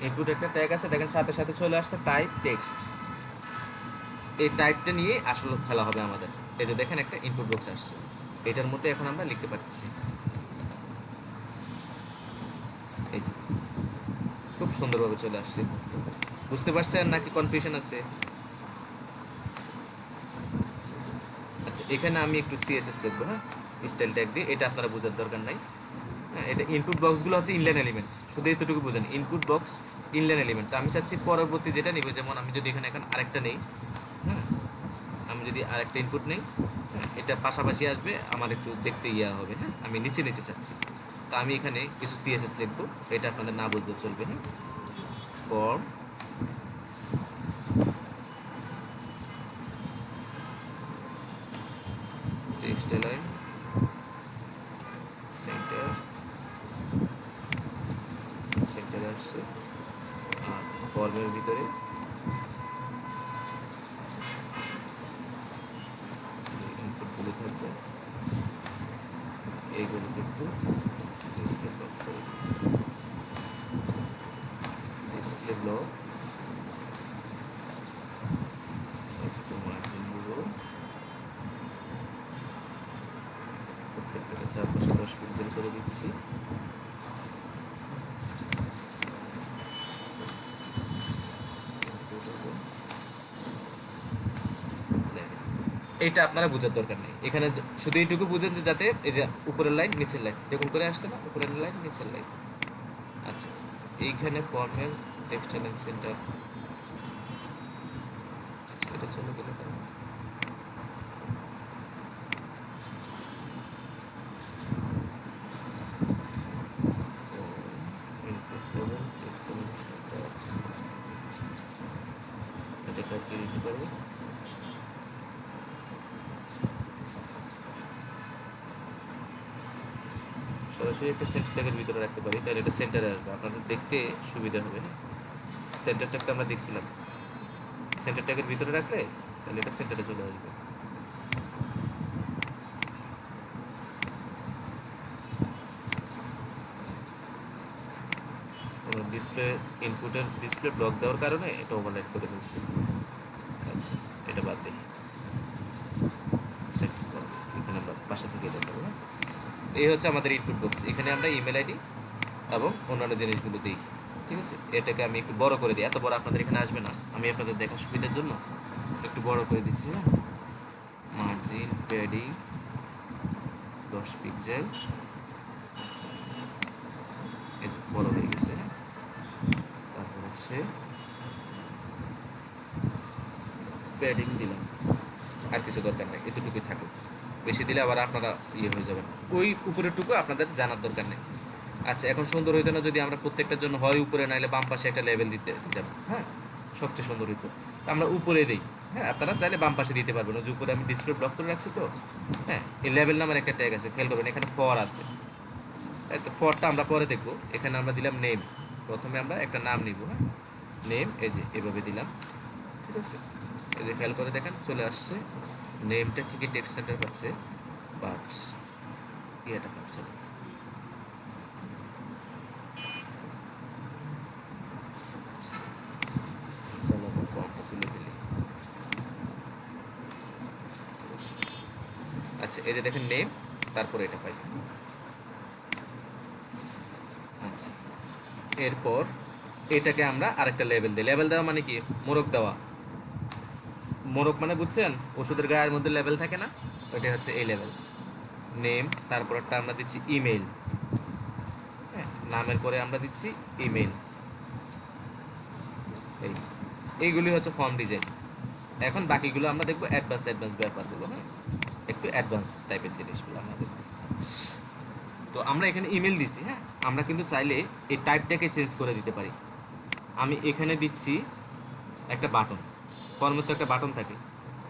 ইনপুট একটা ট্যাগ আছে, দেখেন সাথে সাথে চলে আসছে টাইপ টেক্সট। এই টাইপটা নিয়ে আসলে খেলা হবে আমাদের। এই যে দেখেন একটা ইনপুট বক্স আসছে, এটার মধ্যে এখন আমরা লিখতে পারতেছি। এই যে খুব সুন্দরভাবে চলে আসছে, বুঝতে পারছেন নাকি কনফিউশন আছে? আচ্ছা, এখানে আমি একটু সিএসএস লিখবো। হ্যাঁ, স্টাইল ট্যাগ দিয়ে, এটা আপনারা বোঝার দরকার নাই। হ্যাঁ, এটা ইনপুট বক্সগুলো হচ্ছে ইনলাইন এলিমেন্ট, শুধু এতটুকু বুঝেন, ইনপুট বক্স ইনলাইন এলিমেন্ট। তো আমি চাচ্ছি পরবর্তী যেটা নিব, যেমন আমি যদি এখানে এখন আরেকটা নেই, হ্যাঁ, আমি যদি আরেকটা ইনপুট নেই, হ্যাঁ, এটা পাশাপাশি আসবে, আমার একটু দেখতে ইয়া হবে। হ্যাঁ, আমি নিচে নিচে চাচ্ছি, তো আমি এখানে কিছু সিএসএস লিখবো, এটা আপনাদের না বুঝলেও চলবে। হ্যাঁ, ফর্ম টেক্সট এলাইন সেন্টার, সেন্টারে আসছে, আর ফর্মের ভিতরে ইনপুটগুলো থাকবে, এইগুলো একটু ডিসপ্লে ব্লক করে, ডিসপ্লে ব্লক একটু মার্জিন দিব, প্রত্যেকটাকে 4-10 পিক্সেল করে দিচ্ছি। এটা আপনারা বোঝার দরকার নেই, এখানে শুধু এইটুকু বুঝেন যে যাতে এই যে উপরের লাইন নিচের লাইন দেখুন করে আসছে না, উপরের লাইন নিচের লাইন। আচ্ছা, এইখানে ফর্মের টেক্সট এলাইন সেন্টার, আচ্ছা এটা চলে গেলে ইনপুট করবেন টেক্সট এলাইন সেন্টার, এটা ক্লিক করবো। সরাসরি একটা সেন্টার ট্যাগের ভিতরে রাখতে পারি, তাহলে এটা সেন্টারে আসবে, আপনাদের দেখতে সুবিধা হবে। সেন্টার ট্যাগটা আমরা দেখছিলাম, সেন্টার ট্যাগের ভিতরে রাখলে তাহলে এটা সেন্টারে চলে আসবে। ডিসপ্লে ইনপুটের ডিসপ্লে ব্লক দেওয়ার কারণে এটা ওভাররাইট করে ফেলছে। আচ্ছা, এটা বাদ দিই, এখানে আমরা পাশে থেকে দেখাবো। এই হচ্ছে আমাদের ইনপুট বক্স, এখানে আমরা ইমেল আইডি এবং অন্যান্য জিনিসগুলো দিই। ঠিক আছে, এটাকে আমি একটু বড় করে দিই, এত বড় আপনাদের এখানে আসবে না, আমি আপনাদের দেখার সুবিধার জন্য একটু বড় করে দিচ্ছি। হ্যাঁ, মার্জিন প্যাডিং 10 পিক্সেল, এই যে বড় হয়ে গেছে। হ্যাঁ, তারপর হচ্ছে প্যাডিং দিলাম, আর কিছু দরকার নেই, এতটুকুই থাকুক, বেশি দিলে আবার আপনারা ইয়ে হয়ে যাবেন, ওই উপরেরটুকু আপনাদের জানার দরকার নেই। আচ্ছা, এখন সুন্দর হইতো না যদি আমরা প্রত্যেকটার জন্য হয় উপরে নাইলে বাম পাশে একটা লেভেল দিতে দিতাম? হ্যাঁ, সবচেয়ে সুন্দর হইতো, আমরা উপরে দিই। হ্যাঁ, আপনারা চাইলে বাম পাশে দিতে পারবেন, যে উপরে আমি ডিসপ্লে ব্লক করে রাখছি। তো হ্যাঁ, এই লেভেল নামের একটা ট্যাগ আছে, খেয়াল করবেন এখানে ফর আছে। তো ফরটা আমরা পরে দেখবো, এখানে আমরা দিলাম নেম, প্রথমে আমরা একটা নাম নিব। হ্যাঁ, নেম, এই যে এভাবে দিলাম। ঠিক আছে, এই যে খেয়াল করে দেখেন চলে আসছে, নেমটা ঠিকই টেক্সট সেন্টার পাচ্ছে, বাট ইয়েটা পাচ্ছে না। আচ্ছা, এই যে দেখেন নেম, তারপরে এটা পাই। আচ্ছা, এরপর এটাকে আমরা আরেকটা লেভেল দিই। লেভেল দেওয়া মানে কি? মোড়ক দেওয়া। মোড়ক মানে বুঝছেন, ওষুধের গায়ের মধ্যে লেভেল থাকে না, ওইটা হচ্ছে এই লেভেল। নেম, তারপরটা আমরা দিচ্ছি ইমেল, নামের পরে আমরা দিচ্ছি ইমেল। এইগুলি হচ্ছে ফর্ম ডিজাইন। এখন বাকিগুলো আমরা দেখবো অ্যাডভান্স ব্যাপারগুলো, হ্যাঁ একটু অ্যাডভান্স টাইপের জিনিসগুলো আমরা দেখবো। তো আমরা এখানে ইমেল দিছি, হ্যাঁ আমরা কিন্তু চাইলে এই টাইপটাকে চেঞ্জ করে দিতে পারি। আমি এখানে দিচ্ছি একটা বাটন, ফর্মে তো একটা বাটন থাকে,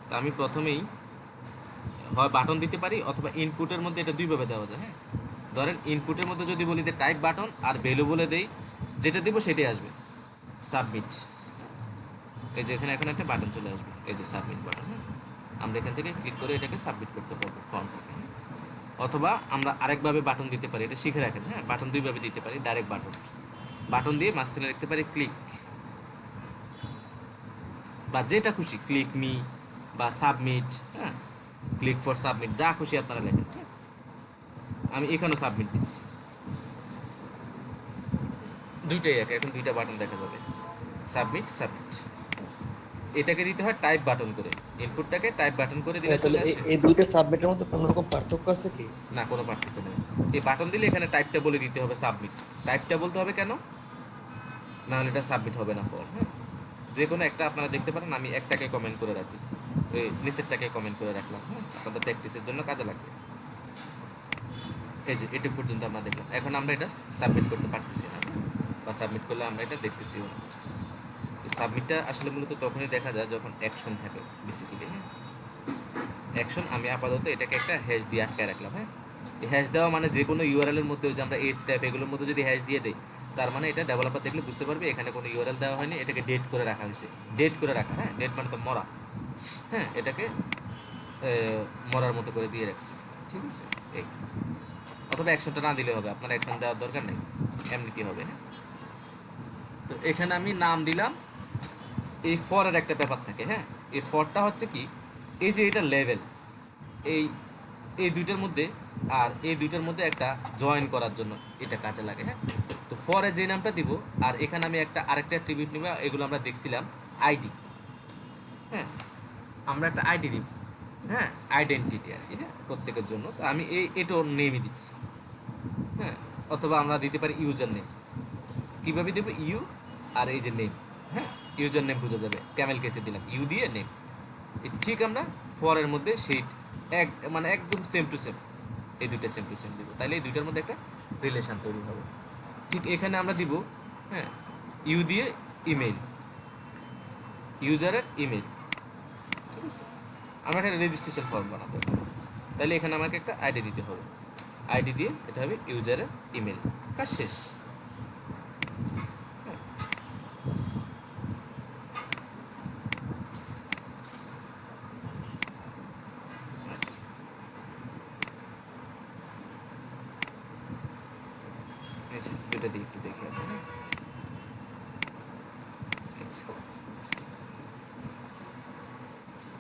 তো আমি প্রথমেই হয় বাটন দিতে পারি অথবা ইনপুটের মধ্যে এটা দুইভাবে দেওয়া যায়। হ্যাঁ ধরেন ইনপুটের মধ্যে যদি বলি যে টাইপ বাটন আর ভ্যালু বলে দেই, যেটা দিব সেটাই আসবে সাবমিট। এই যে এখানে এখন একটা বাটন চলে আসবে, এই যে সাবমিট বাটন। হ্যাঁ আমরা এখান থেকে ক্লিক করে এটাকে সাবমিট করতে পারবো ফর্ম থেকে। অথবা আমরা আরেকভাবে বাটন দিতে পারি, এটা শিখে রাখেন। হ্যাঁ বাটন দুইভাবে দিতে পারি, ডাইরেক্ট বাটন দিয়ে মাঝখানে লিখতে পারি ক্লিক, বা যেটা খুশি ক্লিক মি বা সাবমিট, হ্যাঁ ক্লিক ফর সাবমিট, যা খুশি আপনারা লেখেন। হ্যাঁ আমি এখানেও সাবমিট দিচ্ছি, দুইটাই এক, এখন দুইটা বাটন দেখা যাবে, সাবমিট। এটাকে দিতে হয় টাইপ বাটন করে, ইনপুটটাকে টাইপ বাটন করে দিলে চলে আসে। এই দুইটা সাবমিটের মধ্যে কোনো রকম পার্থক্য আছে কি? না, কোনো পার্থক্য নেই। এই বাটন দিলে এখানে টাইপটা বলে দিতে হবে সাবমিট। টাইপটা বলতে হবে কেন, না হলে এটা সাবমিট হবে না ফর্ম। হ্যাঁ যে কোনো একটা আপনারা দেখতে পারেন, আমি একটাকে কমেন্ট করে রাখি, ওই নিচেরটাকে কমেন্ট করে রাখলাম। হ্যাঁ আপনাদের প্র্যাকটিসের জন্য কাজে লাগবে। এই যে এটুকু পর্যন্ত আমরা দেখলাম, এখন আমরা এটা সাবমিট করতে পারতেছি না, বা সাবমিট করলে আমরা এটা দেখতেছি না। সাবমিটটা আসলে মূলত তখনই দেখা যায় যখন অ্যাকশন থাকে বেসিক্যালি। হ্যাঁ অ্যাকশন আমি আপাতত এটাকে একটা হ্যাশ দিয়ে আটকায় রাখলাম। হ্যাঁ এই হ্যাশ দেওয়া মানে যে কোনো ইউআরএল এর মধ্যে যে আমরা এইচ টাইপ এগুলোর মধ্যে যদি হ্যাশ দিয়ে দেই, তার মানে এটা ডেভেলপার দেখলে বুঝতে পারবে এখানে কোনো ইউআরএল দেওয়া হয়নি, এটাকে ডেট করে রাখা হয়েছে। ডেট করে রাখা, হ্যাঁ ডেট মানে তো মরা, হ্যাঁ এটাকে মরার মতো করে দিয়ে রাখছি, ঠিক আছে। এই অথবা অ্যাকশনটা না দিলে হবে, আপনার অ্যাকশন দেওয়ার দরকার নেই, এমনিতেই হবে। হ্যাঁ তো এখানে আমি নাম দিলাম। এই ফরের একটা ব্যাপার থাকে, হ্যাঁ এই ফরটা হচ্ছে কি, এই যে এটা লেভেল, এই দুইটার মধ্যে আর এই দুইটার মধ্যে একটা জয়েন করার জন্য এটা কাজে লাগে। হ্যাঁ তো ফরে যে নামটা দিব, আর এখানে আমি আরেকটা অ্যাট্রিবিউট নিব, এগুলো আমরা দেখছিলাম আইডি। হ্যাঁ আমরা একটা আইডি দিব, হ্যাঁ আইডেন্টিটি আর কি, হ্যাঁ প্রত্যেকের জন্য। তো আমি এটাও নেমই দিচ্ছি। হ্যাঁ অথবা আমরা দিতে পারি ইউজার নেম। কীভাবে দেবো, ইউ আর এই যে নেম, হ্যাঁ ইউজার নেম বোঝা যাবে, ক্যামেল কেসে দিলাম ইউ দিয়ে নেম। ঠিক আমরা ফরের মধ্যে সেই মানে একদম সেম টু সেম এই দুইটা সেম টু সেম দিব, তাহলে এই দুইটার মধ্যে একটা রিলেশন তৈরি হবে। ঠিক এখানে আমরা দিব, হ্যাঁ ইউ দিয়ে ইমেল, ইউজারের ইমেল, ঠিক আছে। আমরা একটা রেজিস্ট্রেশন ফর্ম বানাবো, তাহলে এখানে আমাকে একটা আইডি দিতে হবে, আইডি দিয়ে এটা হবে ইউজারের ইমেল, কাজ শেষ। দুটা দিয়ে একটু দেখি আপনারা।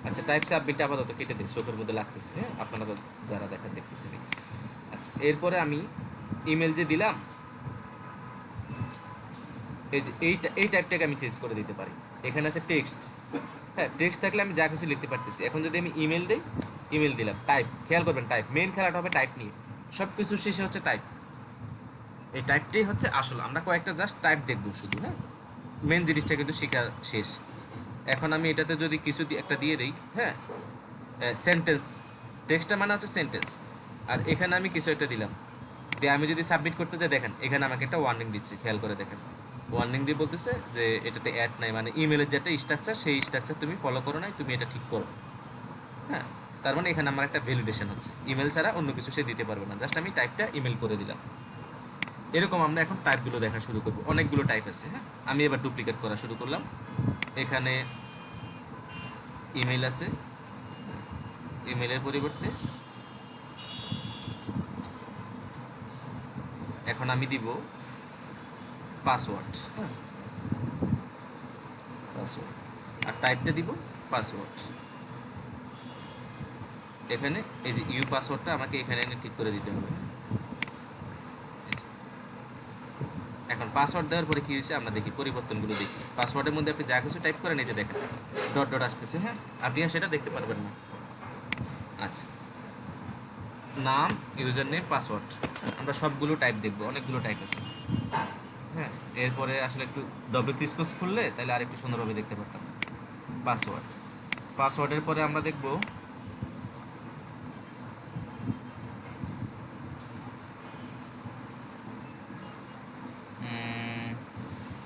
আচ্ছা টাইপ সাবমিট আপাতত কেটে দিই, চোখের মধ্যে লাগতেছে। হ্যাঁ আপনারা তো যারা দেখেন দেখতেছেন। আচ্ছা এরপরে আমি ইমেল যে দিলাম, এই যে এই টাইপটাকে আমি চেঞ্জ করে দিতে পারি। এখানে আছে টেক্সট, হ্যাঁ টেক্সট থাকলে আমি যা কিছু লিখতে পারতেছি। এখন যদি আমি ইমেল দিই, ইমেল দিলাম, টাইপ, খেয়াল করবেন টাইপ, মেন খেলাটা হবে টাইপ নিয়ে, সব কিছু শেষে হচ্ছে টাইপ। এই টাইপটাই হচ্ছে আসল, আমরা কয়েকটা জাস্ট টাইপ দেখবো শুধু। হ্যাঁ মেন জিনিসটা কিন্তু শেখা শেষ। এখন আমি এটাতে যদি কিছু একটা দিয়ে দিই, হ্যাঁ সেন্টেন্স, টেক্সটটা মানে হচ্ছে সেন্টেন্স, আর এখানে আমি কিছু একটা দিলাম দিয়ে আমি যদি সাবমিট করতে চাই, দেখেন এখানে আমাকে একটা ওয়ার্নিং দিচ্ছে, খেয়াল করে দেখেন। ওয়ার্নিং দিয়ে বলতেছে যে এটাতে অ্যাড নাই, মানে ইমেলের যেটা স্ট্রাকচার সেই স্ট্রাকচার তুমি ফলো করো নাই, তুমি এটা ঠিক করো। হ্যাঁ তার মানে এখানে আমার একটা ভ্যালিডেশন হচ্ছে, ইমেল ছাড়া অন্য কিছু সে দিতে পারবে না, জাস্ট আমি টাইপটা ইমেল করে দিলাম। এরকম আমরা এখন টাইপগুলো দেখা শুরু করবো, অনেকগুলো টাইপ আছে। হ্যাঁ আমি এবার ডুপ্লিকেট করা শুরু করলাম। এখানে ইমেল আছে, ইমেলের পরিবর্তে এখন আমি দিব পাসওয়ার্ড। হ্যাঁ পাসওয়ার্ড, আর টাইপটা দিব পাসওয়ার্ড। এখানে এই যে ইউ পাসওয়ার্ডটা আমাকে এখানে এনে ঠিক করে দিতে হবে। এখন পাসওয়ার্ড দেওয়ার পরে কি হয়েছে আমরা দেখি, পরিবর্তনগুলো দেখি। পাসওয়ার্ডের মধ্যে আপনি যা কিছু টাইপ করেন এই যে দেখেন ডট ডট আসতেছে, হ্যাঁ আপনি আর সেটা দেখতে পারবেন না। আচ্ছা নাম, ইউজার নেম, পাসওয়ার্ড, আমরা সবগুলো টাইপ দেখবো, অনেকগুলো টাইপ আছে। এরপরে আসলে একটু ডব্লিউ3 স্কুলস খুললে তাহলে আর একটু সুন্দরভাবে দেখতে পারতাম। পাসওয়ার্ড, পাসওয়ার্ডের পরে আমরা দেখব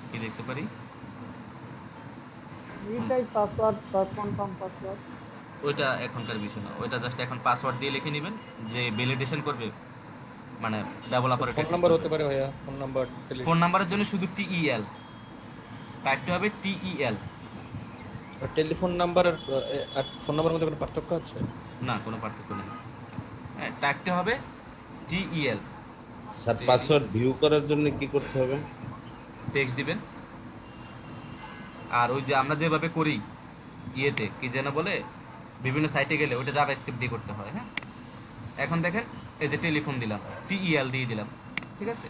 কি দেখতে পারি, রিটাইপ পাসওয়ার্ড বা কনফার্ম পাসওয়ার্ড। ওইটা এখনকার বিষয় না, ওইটা জাস্ট এখন পাসওয়ার্ড দিয়ে লিখে নেবেন। যে ভ্যালিডেশন করবে মানে ডেভেলপারের ফোন নাম্বার হতে পারে ভাইয়া, ফোন নাম্বার, ফোন নাম্বারের জন্য শুধু টিইএল টাইপটা হবে, টিইএল। টেলিফোন নাম্বার আর ফোন নাম্বারের মধ্যে কোনো পার্থক্য আছে? না, কোনো পার্থক্য নেই। হ্যাঁ, টাইপটা হবে টিইএল। স্যার পাসওয়ার্ড ভিউ করার জন্য কি করতে হবে? টেক্সট দিবেন। আর ওই যে আমরা যেভাবে করি ইয়েতে কি যেন বলে, বিভিন্ন সাইটে গেলে ওইটা জাভাস্ক্রিপ্ট দিয়ে করতে হয়। হ্যাঁ, এখন দেখেন এই যে টেলিফোন দিলাম, টিইএল দিয়ে দিলাম, ঠিক আছে।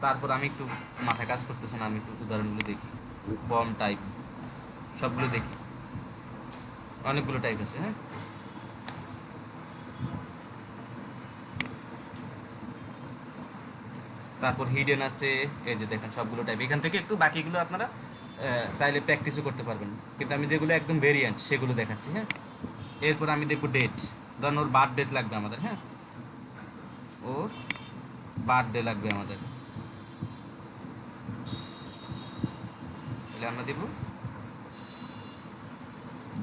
তারপর আমি একটু মাথায় কাজ করতেছে না, আমি একটু উদাহরণগুলো দেখি। ফর্ম টাইপ সবগুলো দেখি, অনেকগুলো টাইপ আছে। হ্যাঁ, তারপর হিডেন আছে, এই যে দেখেন সবগুলো টাইপ। এখান থেকে একটু বাকিগুলো আপনারা চাইলে প্র্যাকটিসও করতে পারবেন, কিন্তু আমি যেগুলো একদম ভেরিয়েন্ট সেগুলো দেখাচ্ছি। হ্যাঁ, এরপর আমি দেখব ডেট। ধরুন ওর বার্থ ডেট লাগবে আমাদের। হ্যাঁ, ওর বার্থডে লাগবে আমাদের, তাহলে আমরা দেব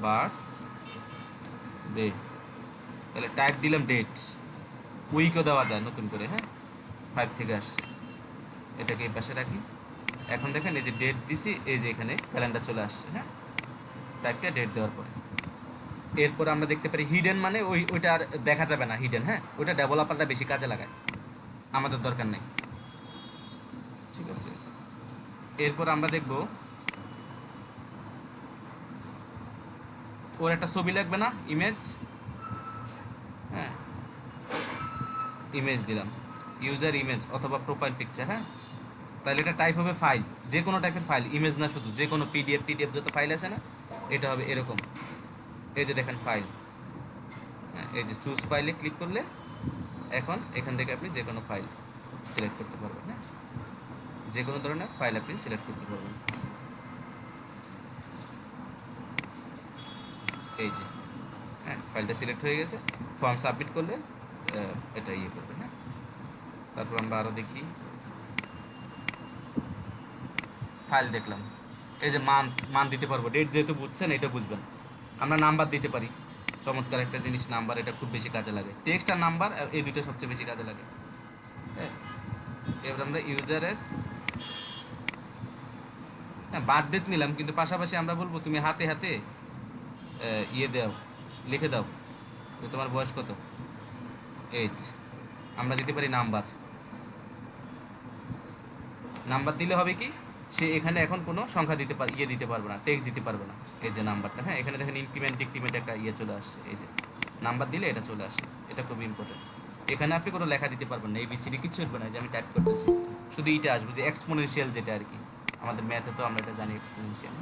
বার্থ ডে। তাহলে টাইপ দিলাম ডেট, উইকও দেওয়া যায় নতুন করে। হ্যাঁ, 5 থেকে আসছে, এটাকে এই পাশে রাখি। এখন দেখেন এই যে ডেট দিছি, এই যে এখানে ক্যালেন্ডার চলে আসছে। হ্যাঁ, টাইপটা ডেট দেওয়ার পরে এরপর আমরা দেখতে পারি হিডেন, মানে ওইটা আর দেখা যাবে না হিডেন। হ্যাঁ, ওইটা ডেভেলপাররা বেশি কাজে লাগায়, আমাদের দরকার নেই, ঠিক আছে। এরপর আমরা দেখব ওর একটা ছবি লাগবে না, ইমেজ। হ্যাঁ, ইমেজ দিলাম, ইউজার ইমেজ অথবা প্রোফাইল পিকচার। হ্যাঁ, তাহলে এটা টাইপ হবে ফাইল, যে কোনো টাইপের ফাইল, ইমেজ না শুধু, যে কোনো পিডিএফ টিডিএফ যত ফাইল আছে না, এটা হবে এরকম। এই যে দেখেন ফাইল। হ্যাঁ, এই যে চুজ ফাইলে ক্লিক করলে এখন এখান থেকে আপনি যে কোনো ফাইল সিলেক্ট করতে পারবেন। হ্যাঁ, যে কোনো ধরনের ফাইল আপনি সিলেক্ট করতে পারবেন। এই যে হ্যাঁ, ফাইলটা সিলেক্ট হয়ে গেছে। ফর্ম সাবমিট করলে এটা ইয়ে করবে। হ্যাঁ, তারপর আমরা আরও দেখি, ফাইল দেখলাম, এই যে মান দিতে পারবো। ডেট যেহেতু বুঝছেন, এটা বুঝবেন। আমরা নাম্বার দিতে পারি, চমৎকার একটা জিনিস নাম্বার, এটা খুব বেশি কাজে লাগে। টেক্সট আর নাম্বার, এই দুটো সবচেয়ে বেশি কাজে লাগে। হ্যাঁ, এবার আমরা ইউজারের বার্থ ডেট নিলাম, কিন্তু পাশাপাশি আমরা বলবো তুমি হাতে হাতে ইয়ে দাও, লিখে দাও যে তোমার বয়স কত, এজ। আমরা দিতে পারি নাম্বার। নাম্বার দিলে হবে কি, সে এখানে এখন কোনো সংখ্যা দিতে দিতে পারবে না, টেক্সট দিতে পারবে না। এই যে নাম্বারটা, হ্যাঁ, এখানে দেখেন ইনক্রিমেন্ট ডিক্রিমেন্ট একটা ইয়ে চলে আসছে। এই যে নাম্বার দিলে এটা চলে আসে, এটা খুব ইম্পর্টেন্ট। এখানে আপনি কোনো লেখা দিতে পারবেন না, এবিসিডি কিছু আসবে না, যে আমি টাইপ করতেছি, শুধু এইটা আসবে, যে এক্সপোনেনশিয়াল যেটা আর কি, আমাদের ম্যাথে তো আমরা এটা জানি এক্সপোনেনশিয়াল।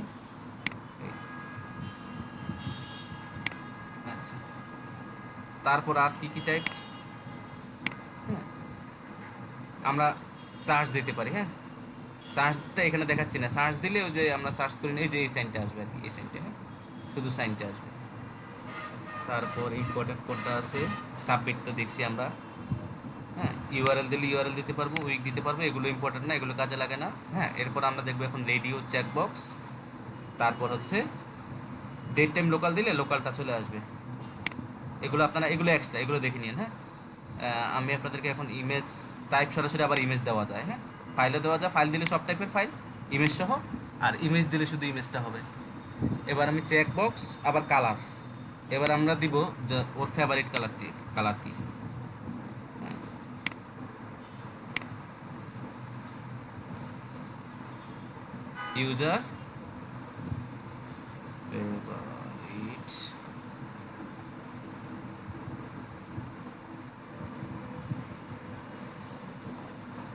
আচ্ছা, তারপর আর কি কি টাইপ, হ্যাঁ, আমরা চার্জ দিতে পারি। হ্যাঁ, সার্চটা এখানে দেখাচ্ছি না, সার্চ দিলে ওই যে আমরা সার্চ করি না, এই যে এই সাইনটা আসবে আর কি, এই সাইনটা। হ্যাঁ, শুধু সাইনটা আসবে। তারপর ইম্পর্টেন্ট কোডটা আছে, সাবমিট তো দেখছি আমরা। হ্যাঁ, ইউআরএল দিলে ইউআরএল দিতে পারবো, উইক দিতে পারবো, এগুলো ইম্পর্টেন্ট না, এগুলো কাজে লাগে না। হ্যাঁ, এরপর আমরা দেখবো এখন রেডিও চেকবক্স। তারপর হচ্ছে ডেট টাইম লোকাল দিলে লোকালটা চলে আসবে। এগুলো আপনারা, এগুলো এক্সট্রা, এগুলো দেখে নিন। হ্যাঁ, আমি আপনাদেরকে এখন ইমেজ টাইপ, সরাসরি আবার ইমেজ দেওয়া যায়। হ্যাঁ, ফাইলে দেওয়া যায়, ফাইল দিলে সব টাইপের ফাইল ইমেজ সহ, আর ইমেজ দিলে শুধু ইমেজটা হবে। এবার আমি চেক বক্স, আবার কালার। এবার আমরা দিব যে ওর ফেভারিট কালার কি। ইউজার ফেভারিট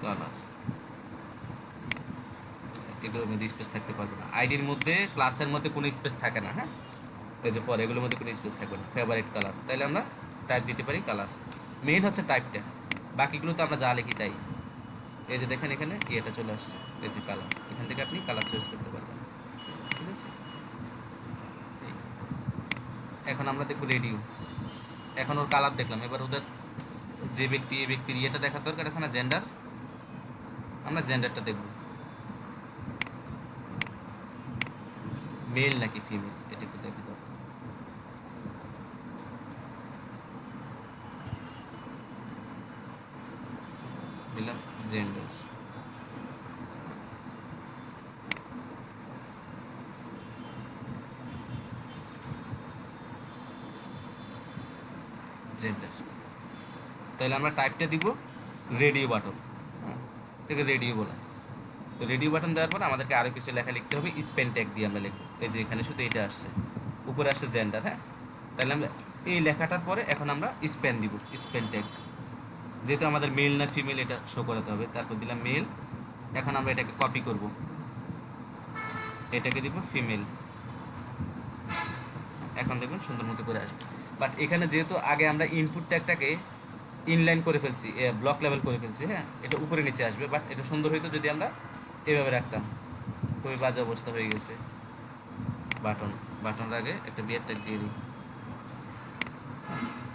কালার, এগুলোর মধ্যে স্পেস থাকতে পারবে না। আইডির মধ্যে, ক্লাসের মধ্যে কোনো স্পেস থাকে না। হ্যাঁ, এই যে ফর, এগুলোর মধ্যে কোনো স্পেস থাকবে না। ফেভারিট কালার, তাইলে আমরা টাইপ দিতে পারি কালার। মেইন হচ্ছে টাইপটা, বাকিগুলো তো আমরা যা লিখি তাই। এই যে দেখেন এখানে এটা চলে আসছে, এই যে কালার, এখান থেকে আপনি কালার চয়েস করতে পারবেন, ঠিক আছে। এখন আমরা দেখব রেডিও। এখন ওর কালার দেখলাম, এবার ওদের যে ব্যক্তি, এই ব্যক্তির ইয়েটা দেখার দরকার আছে না, জেন্ডার। আমরা জেন্ডারটা দেখব, মেল নাকি ফিমেল, এটা একটু দেখা দরকার। দিলাম জেন্ডার, জেন্ডার। তাহলে আমরা টাইপটা দিব রেডিও বাটন, থেকে রেডিও বলা। তো রেডিও বাটন দেওয়ার পর আমাদেরকে আরও কিছু লেখা লিখতে হবে, স্পেন ট্যাগ দিয়ে আমরা লিখব। এই যে এখানে শুধু এটা আসছে, উপরে আসছে জেন্ডার, হ্যাঁ। তাহলে আমরা এই লেখাটার পরে এখন আমরা স্পেন দিব, স্পেন ট্যাগ, যেহেতু আমাদের মেল না ফিমেল এটা শো করাতে হবে। তারপর দিলাম মেল। এখন আমরা এটাকে কপি করব, এটাকে দিব ফিমেল। এখন দেখুন সুন্দর মতো করে আসবে। বাট এখানে যেহেতু আগে আমরা ইনপুট ট্যাগটাকে ইনলাইন করে ফেলছি, ব্লক লেভেল করে ফেলছি, হ্যাঁ, এটা উপরে নিচে আসবে। বাট এটা সুন্দর হইতো যদি আমরা এভাবে রাখতাম। খুবই বাজে অবস্থা হয়ে গেছে। বাটন, বাটনের আগে একটা বিয়ার ট্যাগ দিয়ে দিই,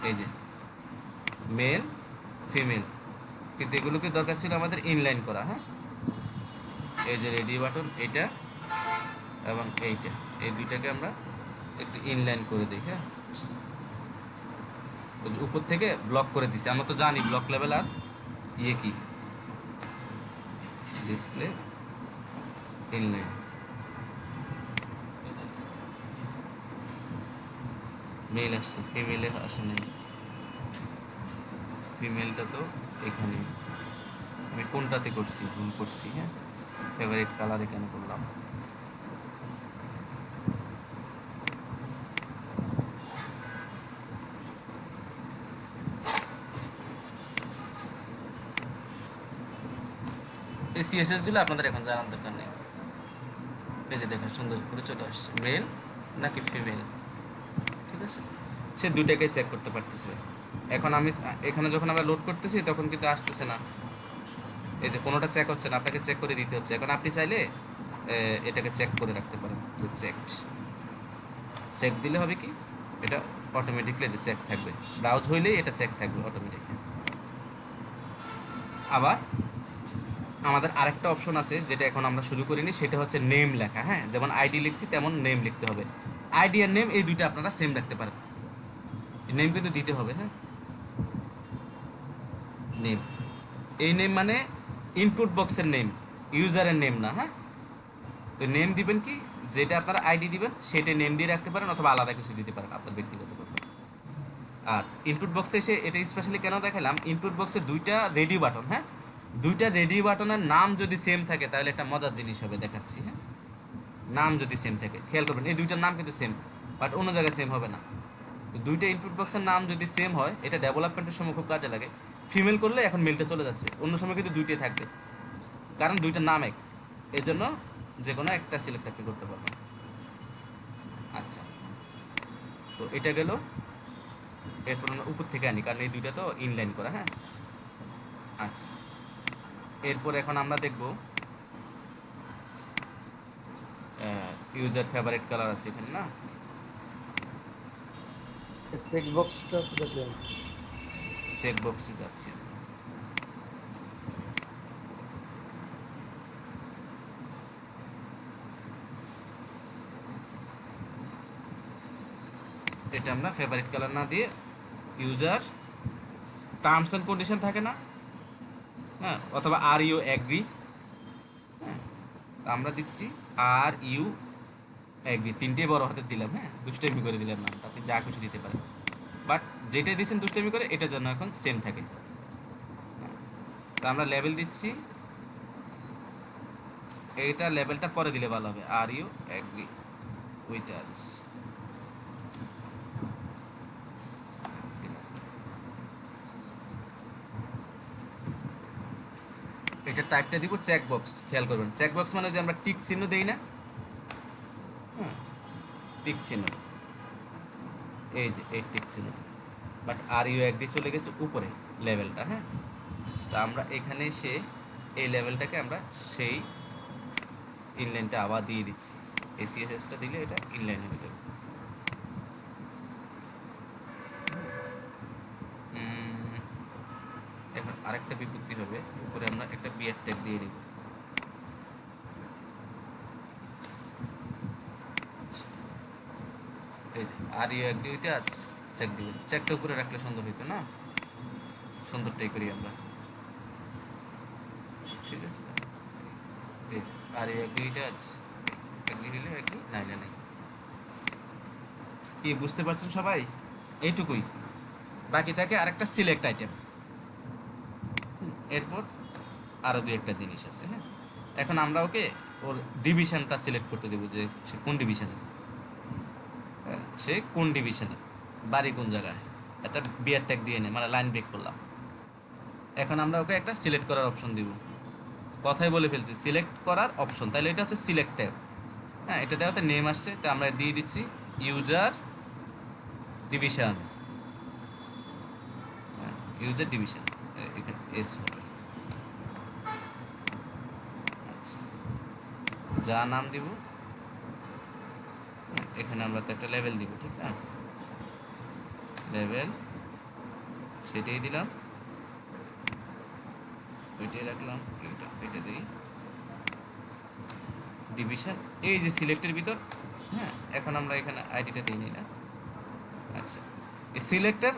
এই যে মেল ফিমেল, কিন্তু এগুলোকে দরকার ছিল আমাদের ইনলাইন করা, হ্যাঁ। এই যে রেডি বাটন, এইটা এবং এইটা, এই দুইটাকে আমরা একটু ইনলাইন করে দিই, হ্যাঁ। উপর থেকে ব্লক করে দিছি, আমরা তো জানি ব্লক লেভেল আর ইয়ে কি, ডিসপ্লে ইনলাইন। মেল আসছে, ফিমেলে আসে নাই, ফিমেলটা তো এখানে। আমি কোনটাতে করছি, ভুল করছি, হ্যাঁ। ফেভারিট কালারে কেন করলাম, এই সিএসএস গুলো আপনাদের এখন জানার দরকার নেই। এই যে দেখেন সুন্দর করে চলে আসছে, মেল নাকি ফিমেল, ঠিক আছে। সে দুইটাকে চেক করতে পারতেছে। এখন আমি এখানে যখন আমরা লোড করতেছি তখন কিন্তু আসতেছে না, এই যে কোনোটা চেক হচ্ছে না, আপনাকে চেক করে দিতে হচ্ছে। এখন আপনি চাইলে এটাকে চেক করে রাখতে পারেন, যে চেক দিলে হবে কি, এটা অটোমেটিকলি যে চেক থাকবে, ব্রাউজ হইলেই এটা চেক থাকবে অটোমেটিক। আবার আমাদের আরেকটা অপশন আছে যেটা এখন আমরা শুরু করিনি, সেটা হচ্ছে নেম লেখা, হ্যাঁ। যেমন আইডি লিখছি তেমন নেম লিখতে হবে। আইডি আর নেম এই দুইটা আপনারা সেম রাখতে পারেন, নেম কিন্তু দিতে হবে, হ্যাঁ। নেম, এই নেম মানে ইনপুট বক্সের নেম, ইউজারের নেম না, হ্যাঁ। তো নেম দিবেন কি, যেটা আপনারা আইডি দিবেন সেটা নেম দিয়ে রাখতে পারেন, অথবা আলাদা কিছু দিতে পারেন আপনার ব্যক্তিগত করবেন। আর ইনপুট বক্সে এসে এটা স্পেশালি কেন দেখালাম, ইনপুট বক্সে দুইটা রেডি বাটন, হ্যাঁ। দুইটা রেডি বাটনের নাম যদি সেম থাকে তাহলে একটা মজার জিনিস হবে, দেখাচ্ছি, হ্যাঁ। নাম যদি সেম থাকে, খেয়াল করবেন এই দুইটার নাম কিন্তু সেম, বাট অন্য জায়গায় সেম হবে না। তো দুইটা ইনপুট বক্সের নাম যদি সেম হয়, এটা ডেভেলপমেন্টের সময় খুব কাজে লাগে। ফিমেল করলে এখন মেলটা চলে যাচ্ছে, অন্য সময় কিন্তু দুইটাই থাকবে, কারণ দুইটার নাম এক, এই জন্য যে কোনো একটা সিলেক্ট আপনি করতে পারবেন। আচ্ছা, তো এটা গেল। এরপর আমরা উপর থেকে আনি, কারণ এই দুইটা তো ইনলাইন করা, হ্যাঁ। আচ্ছা, এরপর এখন আমরা দেখব ইউজার ফেভারিট কালার আছে এখানে, না? চেক বক্সটা দেখলেন, চেক বক্সে যাচ্ছে, এটা আমরা ফেভারিট কালার না দিয়ে ইউজার টার্মস অ্যান্ড কন্ডিশন থাকে না, হ্যাঁ, অথবা আর ইউ অ্যাগ্রি, হ্যাঁ, আমরা দিচ্ছি আর ইউ অ্যাগ্রি, তিনটেই বড় হাতে দিলাম, হ্যাঁ। দুষ্টামি করে দিলাম নামটা, আপনি যা কিছু দিতে পারেন, বাট যেটাই দিচ্ছেন দুষ্টামি করে এটা যেন এখন সেম থাকে। তো আমরা লেভেল দিচ্ছি, এইটা লেভেলটা পরে দিলে ভালো হবে, are you agree with us. এটা টাইপটা দিব চেক বক্স, খেয়াল করবেন চেক বক্স মানে যে আমরা টিক চিহ্ন দেই না, হ্যাঁ, টিক চিহ্ন, এই যে এই টিক চিহ্ন, বাট আর ইউ অ্যাগ্রি চলে গেছে উপরে লেভেলটা, হ্যাঁ। তো আমরা এখানে এসে এই লেভেলটাকে আমরা সেই ইনলাইনটা আবার দিয়ে দিচ্ছি। এই সিএসএসটা দিলে এটা ইনলাইন হয়ে যাবে। এখন আরেকটা বিপত্তি হবে, উপরে আমরা একটা বিয়ার ট্যাগ দিয়ে নিব। এই যে আর ইউ এগ্রি উইথ আজ চেক দিবেন। চেকটা উপরে রাখলে সুন্দর হইতো না, সুন্দরটাই করি আমরা, ঠিক আছে। এই যে আর ইউ এগ্রি উইথ আজ, এগ্রি হইলে এগ্রি, নাইলে নাই। কি বুঝতে পারছেন সবাই? এইটুকুই। বাকি থাকে আরেকটা সিলেক্ট আইটেম, এরপর আরও দুই একটা জিনিস আছে। হ্যাঁ, এখন আমরা ওকে ওর ডিভিশনটা সিলেক্ট করতে দেবো, যে সে কোন ডিভিশনের, সে কোন ডিভিশনের, বাড়ি কোন জায়গায়, একটা বিয়ার ট্যাগ দিয়ে নেই, মানে লাইন ব্রেক করলাম। এখন আমরা ওকে একটা সিলেক্ট করার অপশন দিব। কথাই বলে ফেলছি, সিলেক্ট করার অপশন, তাহলে এটা হচ্ছে সিলেক্ট ট্যাব। হ্যাঁ, এটা দেওয়াতে নেম আসছে, তো আমরা দিয়ে দিচ্ছি ইউজার ডিভিশন। ইউজার ডিভিশন, এখানে এস হবে। আচ্ছা, যা নাম দিব, এখানে আমরা তো একটা লেভেল দিব, ঠিক না? লেভেল সেটাই দিলাম, ওইটাই রাখলাম, এটা দিই ডিভিশন। এই যে সিলেক্টের ভিতর, হ্যাঁ, এখন আমরা এখানে আইডিটা দিই না। আচ্ছা, এই সিলেক্টের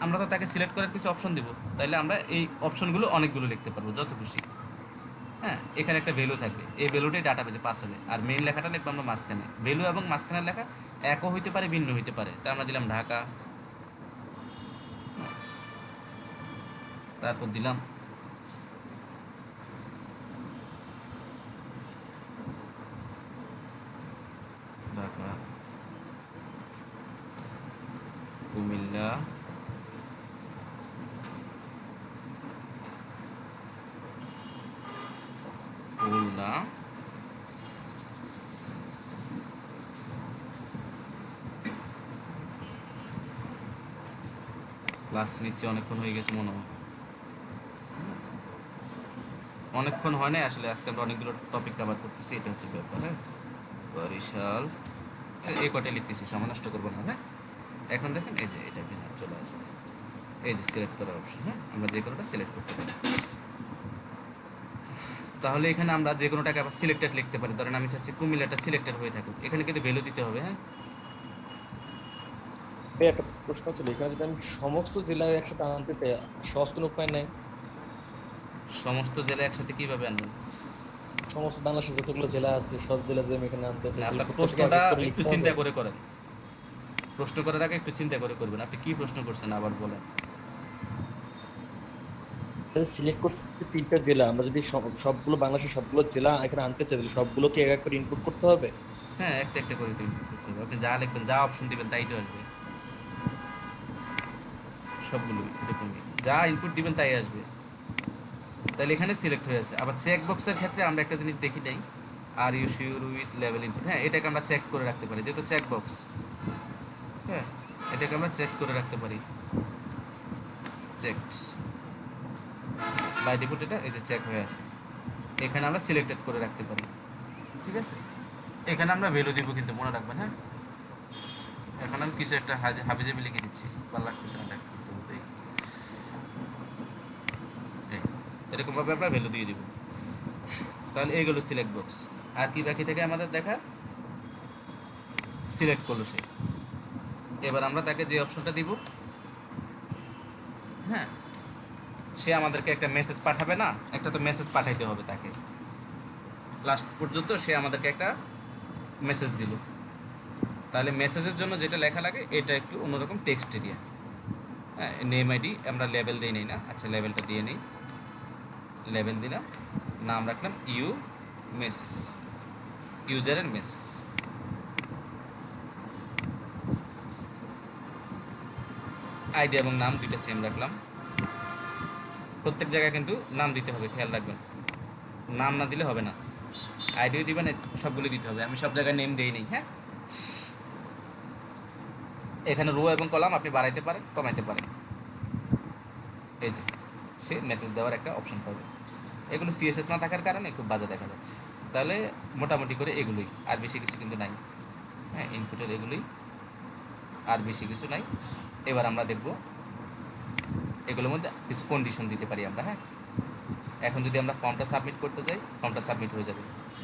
আমরা তো তাকে সিলেক্ট করার কিছু অপশন দিব, তাইলে আমরা এই অপশনগুলো অনেকগুলো লিখতে পারবো, যত খুশি। হ্যাঁ, এখানে একটা ভ্যালু থাকবে, এই ভ্যালুটাই ডাটাবেজে পাস হবে, আর মেইন লেখাটা লিখবো আমরা মাঝখানে। ভ্যালু এবং মাঝখানের লেখা একও হইতে পারে, ভিন্ন হইতে পারে, তাই আমরা দিলাম ঢাকা। তারপর দিলাম ঢাকা, কুমিল্লা, খুলনা, ক্লাস নিচ্ছে অনেকক্ষণ হয়ে গেছে মনে হয়, অনেকক্ষণ হয় না আসলে, আজকে আমরা অনেকগুলো টপিক কভার করতেছি, এটা হচ্ছে ব্যাপার। হ্যাঁ, বরিশাল, এই কটাই লিখতেছি, সময় নষ্ট করবো না। হ্যাঁ, এখন দেখেন এই যে এটা এখানে চলে আসবে, এই যে সিলেক্ট করার অপশন। হ্যাঁ, আমরা যে কোনোটা সিলেক্ট করতে পারি, তাহলে এখানে আমরা যে কোনোটাকে আবার সিলেক্টেড লিখতে পারি। ধরেন আমি চাচ্ছি কুমিল্লাটা সিলেক্টেড হয়ে থাকুক, এখানে কিন্তু ভ্যালু দিতে হবে। হ্যাঁ, ভাই একটা প্রশ্ন ছিল, এখানে যদি আমি সমস্ত জেলায় একসাথে আনতে চাই, সহজ কোনো উপায় নাই? সমস্ত জেলা একসাথে কিভাবে আনবেন? সমস্ত বাংলাদেশের যতগুলো জেলা আছে সব জেলা যে আমি এখানে আনতে চাই, আপনার প্রত্যেকটা প্রশ্নটা এক এক করে একটু লিখতে চিন্তা হবে? করে করেন, প্রশ্ন করার আগে একটু চিন্তা করে করবেন। আপনি কি প্রশ্ন করছেন আবার বলেন। সিলেক্ট করছি তিনটা জেলা, আমরা যদি সবগুলো বাংলাদেশের সবগুলো জেলা এখানে আনতে চাই, তাহলে সবগুলোকে এক এক করে ইনপুট করতে হবে? হ্যাঁ, একটা একটা করে ইনপুট করতে হবে। আপনি যা লিখবেন, যা অপশন দিবেন তাই তো আসবে, সবগুলোই এরকমই, যা ইনপুট দিবেন তাই আসবে। তাহলে এখানে সিলেক্ট হয়ে আছে। আবার চেক বক্সের ক্ষেত্রে আমরা একটা জিনিস দেখি নাই, are you sure with level input. হ্যাঁ, এটাকে আমরা চেক করে রাখতে পারি, যেহেতু চেক বক্স। হ্যাঁ, এটাকে আমরা চেক করে রাখতে পারি, চেকড বাই ডিফল্ট, এটা এই যে চেক হয়ে আছে, এখানে আমরা সিলেক্টেড করে রাখতে পারি। ঠিক আছে, এখানে আমরা ভ্যালু দিব, কিন্তু মনে রাখবেন। হ্যাঁ, এখন আমি কিছু একটা হাবিজাবি লিখে দিচ্ছি, ভালো লাগতেছে না, এরকমভাবে আমরা ভ্যালু দিয়ে দিব। তাহলে এইগুলো সিলেক্ট বক্স। আর কি বাকি থেকে আমাদের দেখা, সিলেক্ট করলো সে। এবার আমরা তাকে যে অপশনটা দিব, হ্যাঁ, সে আমাদেরকে একটা মেসেজ পাঠাবে না, একটা তো মেসেজ পাঠাইতে হবে তাকে। লাস্ট পর্যন্ত সে আমাদেরকে একটা মেসেজ দিল, তাহলে মেসেজের জন্য যেটা লেখা লাগে এটা একটু অন্যরকম টেক্সট এরিয়া। হ্যাঁ, নেম আইডি আমরা লেভেল দিয়ে নিই না, আচ্ছা লেভেলটা দিয়ে নিই, লেভেল দিলাম, নাম রাখলাম ইউ মেসেজ, ইউজারের মেসেজ। আইডি এবং নাম দুইটা সেম রাখলাম। প্রত্যেক জায়গায় কিন্তু নাম দিতে হবে, খেয়াল রাখবেন, নাম না দিলে হবে না। আইডিও দিবেন, সবগুলো দিতে হবে, আমি সব জায়গায় নেম দিই নেই। হ্যাঁ, এখানে রো এবং কলাম আপনি বাড়াইতে পারেন, কমাইতে পারেন। এই যে সে মেসেজ দেওয়ার একটা অপশন পাবে। এগুলো সিএসএস না থাকার কারণে খুব বাজে দেখা যাচ্ছে। তাহলে মোটামুটি করে এগুলোই, আর বেশি কিছু কিন্তু নাই। হ্যাঁ, ইনপুটের এগুলোই, আর বেশি কিছু নাই। এবার আমরা দেখব এগুলোর মধ্যে কিছু কন্ডিশন দিতে পারি আমরা। হ্যাঁ, এখন যদি আমরা ফর্মটা সাবমিট করতে যাই, ফর্মটা সাবমিট হয়ে যাবে।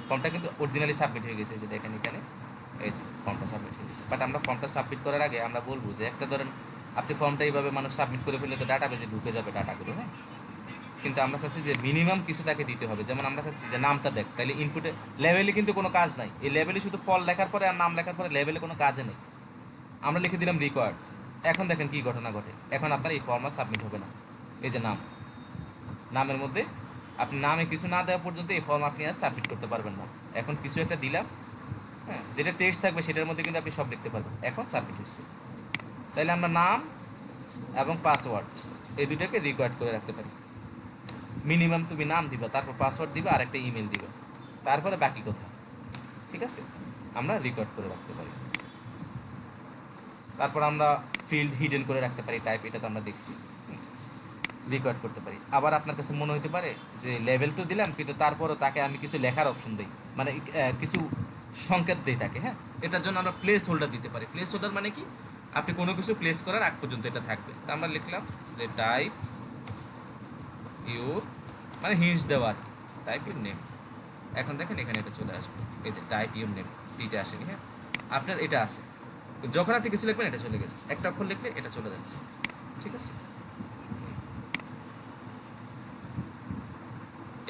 ফর্মটা কিন্তু অরিজিনালি সাবমিট হয়ে গেছে, যে দেখেন এখানে এই যে ফর্মটা সাবমিট হয়ে গেছে। বাট আমরা ফর্মটা সাবমিট করার আগে আমরা বলবো যে একটা ধরেন আপনি ফর্মটা এইভাবে মানুষ সাবমিট করে ফেললে তো ডাটাবেজে ঢুকে যাবে ডাটাগুলো। হ্যাঁ, কিন্তু আমরা চাচ্ছি যে মিনিমাম কিছু তাকে দিতে হবে। যেমন আমরা চাচ্ছি যে নামটা দেখ, তাহলে ইনপুটে লেভেলে কিন্তু কোনো কাজ নাই, এই লেভেলে শুধু ফল লেখার পরে আর নাম লেখার পরে লেভেলে কোনো কাজে নেই। আমরা লিখে দিলাম রিকোয়ার্ড। এখন দেখেন কি ঘটনা ঘটে, এখন আপনার এই ফর্ম আর সাবমিট হবে না। এই যে নাম, নামের মধ্যে আপনি নামে কিছু না দেওয়া পর্যন্ত এই ফর্ম আপনি আর সাবমিট করতে পারবেন না। এখন কিছু একটা দিলাম, হ্যাঁ, যেটা টেক্সট থাকবে সেটার মধ্যে কিন্তু আপনি সব লিখতে পারবেন। এখন সাবমিট হচ্ছে। তাইলে আমরা নাম এবং পাসওয়ার্ড এই দুটাকে রিকোয়ার্ড করে রাখতে পারি। মিনিমাম তুমি নাম দিবা, তারপর পাসওয়ার্ড দিবা, আর একটা ইমেল দিবা, তারপরে বাকি কথা। ঠিক আছে, আমরা রেকর্ড করে রাখতে পারি। তারপর আমরা ফিল্ড হিডেন করে রাখতে পারি, টাইপ, এটা তো আমরা দেখছি। রেকর্ড করতে পারি। আবার আপনার কাছে মনে হতে পারে যে লেভেল তো দিলাম, কিন্তু তারপরও তাকে আমি কিছু লেখার অপশন দিই, মানে কিছু সংকেত দিই তাকে। হ্যাঁ, এটার জন্য আমরা প্লেস হোল্ডার দিতে পারি। প্লেস হোল্ডার মানে কি, আপনি কোনো কিছু প্লেস করার আগ পর্যন্ত এটা থাকবে। তা আমরা লিখলাম যে টাইপ ইউর, মানে হিন্টস দেওয়া আর কি, টাইপ ইউর নেম। এখন দেখেন এখানে এটা চলে আসবে, এই যে টাইপ ইউর নেম, টিটা আসেনি। হ্যাঁ, আপনার এটা আছে, যখন আপনি কিছু লিখবেন এটা চলে গেছে, একটা অক্ষর লিখলে এটা চলে যাচ্ছে। ঠিক আছে,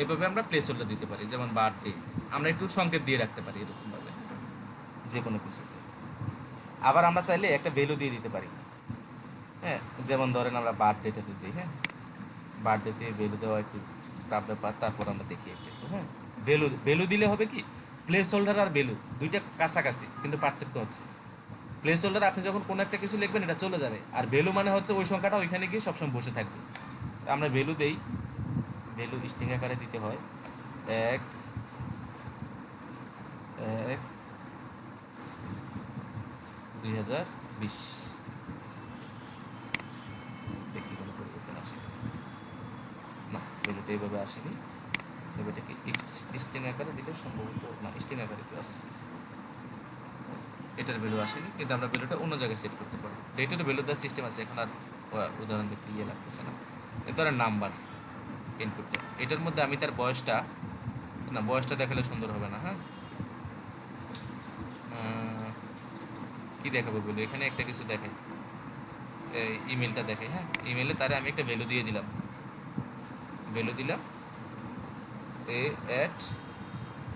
এভাবে আমরা প্লেস হোল্ডার দিতে পারি। যেমন বার্থডে, আমরা একটু সংকেত দিয়ে রাখতে পারি এরকমভাবে যে কোনো কিছুতে। আবার আমরা চাইলে একটা ভ্যালু দিয়ে দিতে পারি। হ্যাঁ, যেমন ধরেন আমরা বার্থডেটাতে দিই। হ্যাঁ, বার্থডেতে ভ্যালু দেওয়া একটু টাফ ব্যাপার, তারপর আমরা দেখি একটু। হ্যাঁ, ভ্যালু দিলে হবে কি, প্লেস হোল্ডার আর ভ্যালু দুইটা কাছাকাছি, কিন্তু পার্থক্য হচ্ছে প্লেস হোল্ডার আপনি যখন কোনো একটা কিছু লিখবেন এটা চলে যাবে, আর ভ্যালু মানে হচ্ছে ওই সংখ্যাটা ওইখানে গিয়ে সবসময় বসে থাকবে। আমরা ভ্যালু দেই, ভ্যালু স্ট্রিং আকারে দিতে হয় 1/1/2020। দেখি কোনো পরিবর্তন আসে না, ভ্যালুটা এইভাবে আসেনি। তবে এটাকে স্ট্রিং আকারে দিলে সম্ভবত না, স্ট্রিং আকারে তো আছে, এটার ভ্যালু আসেনি, কিন্তু আমরা ভ্যালুটা অন্য জায়গায় সেট করতে পারবো। ডেটের ভ্যালু দেওয়ার সিস্টেম আছে, এখন আর উদাহরণ দেখতে ইয়ে লাগতেছে না। এ ধরেন নাম্বার ইনপুটটা, এটার মধ্যে আমি তার বয়সটা, না বয়সটা দেখালে সুন্দর হবে না। হ্যাঁ, কি দেখাবো বলি, এখানে একটা কিছু দেখাই, ইমেলটা দেখাই। হ্যাঁ, ইমেলে তারে আমি একটা ভ্যালু দিয়ে দিলাম, ভ্যালু দিলাম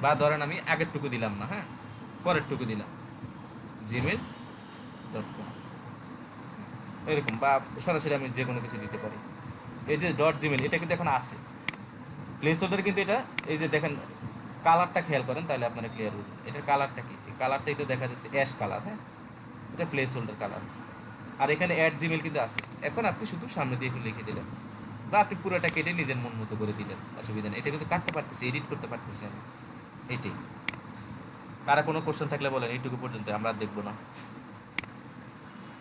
বা ধরেন আমি আগেরটুকু দিলাম না, হ্যাঁ, পরেরটুকু দিলাম gmail.com, এরকম, বা সরাসরি আমি যে কোনো কিছু দিতে পারি। এই যে .gmail এটা কিন্তু এখন আছে প্লেস হোল্ডার, কিন্তু এটা এই যে দেখেন কালারটা খেয়াল করেন তাহলে আপনারা ক্লিয়ার বুঝবেন। এটার কালারটা কি, এই কালারটা এটা দেখা যাচ্ছে অ্যাশ কালার। হ্যাঁ, এটা প্লেস হোল্ডার কালার। আর এখানে @gmail কিন্তু আছে। এখন আপনি শুধু সামনে দিয়ে একটু লিখে দিলেন, বা আপনি পুরোটা কেটে নিজের মন মতো করে দিলেন, অসুবিধা নেই। এটা কিন্তু কাটতে পারতেছি, এডিট করতে পারতেছি আমি। এইটাই। কারা কোনো কোশ্চেন থাকলে বলেন, এইটুকু পর্যন্ত আমরা দেখবো না।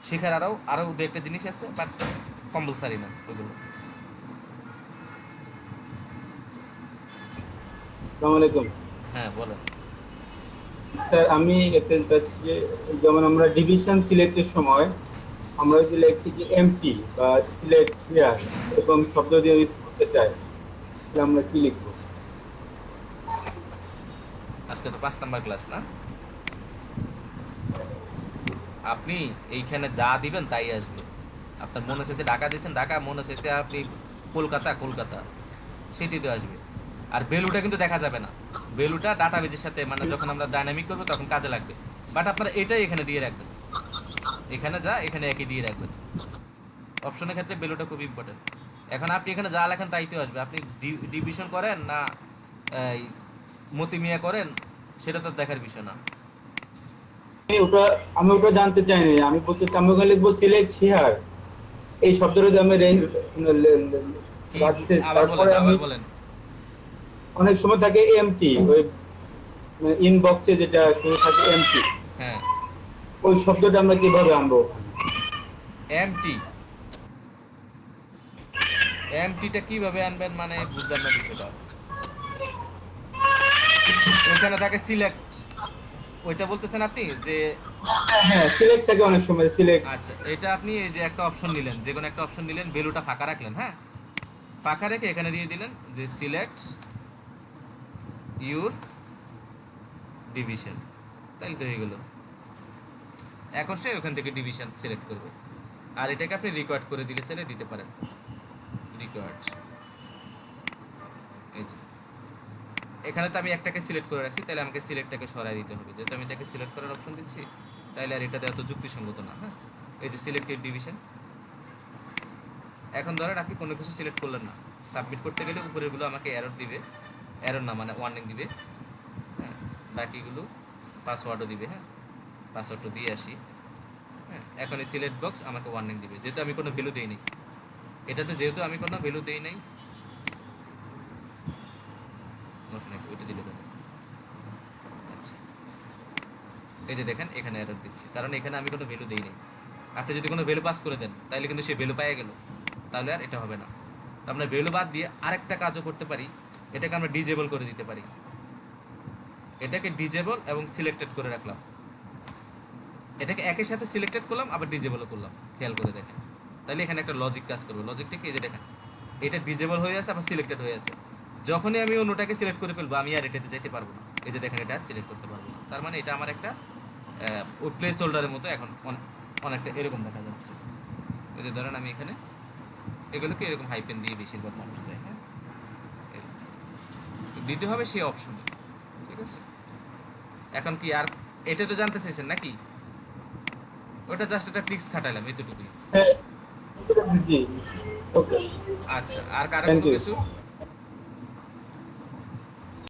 শেখার আরও দু একটা জিনিস আছে, বাট কম্পালসারি না ওইগুলো। আসসালামু আলাইকুম হ্যাঁ বলেন। স্যার, আমি এতে চাচ্ছি যে যেমন আমরা ডিভিশন সিলেক্টের সময় আমরা যদি লিখি যে এমপি বা সিলেক্ট হিয়ার এরকম শব্দ দিয়ে যদি করতে চাই, তাহলে আমরা কি লিখবো? আজকে তো 5 নাম্বার ক্লাস না, আপনি এইখানে যা দিবেন তাই আসবে। আপনার মনে শেষে ঢাকা দিয়েছেন ঢাকা, মনে শেষে আপনি কলকাতা কলকাতা, সেটিতে আসবে। আর ভ্যালুটা কিন্তু দেখা যাবে না, ভ্যালুটা ডাটাবেজের সাথে মানে যখন আমরা ডাইনামিক করবো তখন কাজে লাগবে। বাট আপনারা এটাই এখানে দিয়ে রাখবেন, এখানে যা এখানে একই দিয়ে রাখবেন। অপশনের ক্ষেত্রে ভ্যালুটা খুব ইম্পর্টেন্ট। এখন আপনি এখানে যা লেখেন তাই তো আসবে। আপনি ডিভিশন করেন না মতিমিয়া করেন, সেটা তো দেখার বিষয় না। আমি ওটা জানতে চাইনি, আমি বলতে চাই আমি ওখানে লিখবো সিলেক্ট হিয়ার, এই শব্দটা যদি আমি তারপরে আমি অনেক সময় থাকে এমটি, ওই ইনবক্সে যেটা শুরু থাকে এমটি, হ্যাঁ, ওই শব্দটা আমরা কিভাবে আনবো? এমটিটা কিভাবে আনবেন মানে বুঝলাম না বিষয়টা। ওইখানে থাকে সিলেক্ট, ওইটা বলতেছেন আপনি যে হ্যাঁ সিলেক্ট থাকে অনেক সময় সিলেক্ট। আচ্ছা এটা আপনি এই যে একটা অপশন নিলেন, যে কোনো একটা অপশন নিলেন, ভ্যালুটা ফাঁকা রাখলেন, হ্যাঁ ফাঁকা রেখে এখানে দিয়ে দিলেন যে সিলেক্ট ইউর ডিভিশন, তাহলে তো হয়ে গেল। এখন সে ওখান থেকে ডিভিশন সিলেক্ট করবে, আর এটাকে আপনি রিকোয়ার্ড করে দিলে চাইলে দিতে পারেন, রিকোয়ার্ড। এই যে এখানে তো আমি একটাকে সিলেক্ট করে রাখছি, তাহলে আমাকে সিলেক্টটাকে সরাই দিতে হবে, যেহেতু আমি এটাকে সিলেক্ট করার অপশন দিচ্ছি, তাহলে আর এটাতে এত যুক্তিসঙ্গত না। হ্যাঁ এই যে সিলেক্টেড ডিভিশন। এখন ধরেন আপনি কোনো কিছু সিলেক্ট করলেন না, সাবমিট করতে গেলে উপরেরগুলো আমাকে এরর দিবে, এরর না মানে ওয়ার্নিং দিবে, হ্যাঁ বাকিগুলো পাসওয়ার্ডও দিবে, হ্যাঁ পাসওয়ার্ডটা দিয়ে আসি। হ্যাঁ এখন এই সিলেক্ট বক্স আমাকে ওয়ার্নিং দিবে, যেহেতু আমি কোনো ভ্যালু দিই নাই এটাতে, যেহেতু আমি কোনো ভ্যালু দিই নাই, ওইটা দিলে কেন? আচ্ছা এই যে দেখেন এখানে এরর দিচ্ছে, কারণ এখানে আমি কোনো ভ্যালু দিই নাই। আপনি যদি কোনো ভ্যালু পাস করে দেন তাহলে কিন্তু সে ভ্যালু পেয়ে গেল, তাহলে আর এটা হবে না। তো আমরা ভ্যালু বাদ দিয়ে আরেকটা কাজও করতে পারি, এটাকে আমরা ডিজেবল করে দিতে পারি। এটাকে ডিজেবল এবং সিলেক্টেড করে রাখলাম, এটাকে একই সাথে সিলেক্টেড করলাম আবার ডিজেবলও করলাম, খেয়াল করে দেখেন। তাহলে এখানে একটা লজিক কাজ করবে, লজিকটা কি এই যে দেখেন এটা ডিজেবল হয়ে আছে আবার সিলেক্টেড হয়ে আছে, যখনই আমি অন্যটাকে সিলেক্ট করে ফেলবো আমি আর এটাতে যেতে পারবো না, এই যে দেখেন এটা সিলেক্ট করতে পারবো না। তার মানে এটা আমার একটা ওই প্লেস হোল্ডারের মতো এখন অনেকটা এরকম দেখা যাচ্ছে। এই যে ধরেন আমি এখানে এগুলোকে এরকম হাইপেন দিয়ে বেশিরভাগ মানুষ দেয়, হ্যাঁ দিতে হবে সেই অপশনে, ঠিক আছে। এখন কি আর এটা তো জানতে চাইছেন নাকি? ওটা জাস্ট একটা ফিক্স খাটাইলাম এতটুকুই। হ্যাঁ জি ওকে আচ্ছা আর কারো Thank কোনো you. কিছু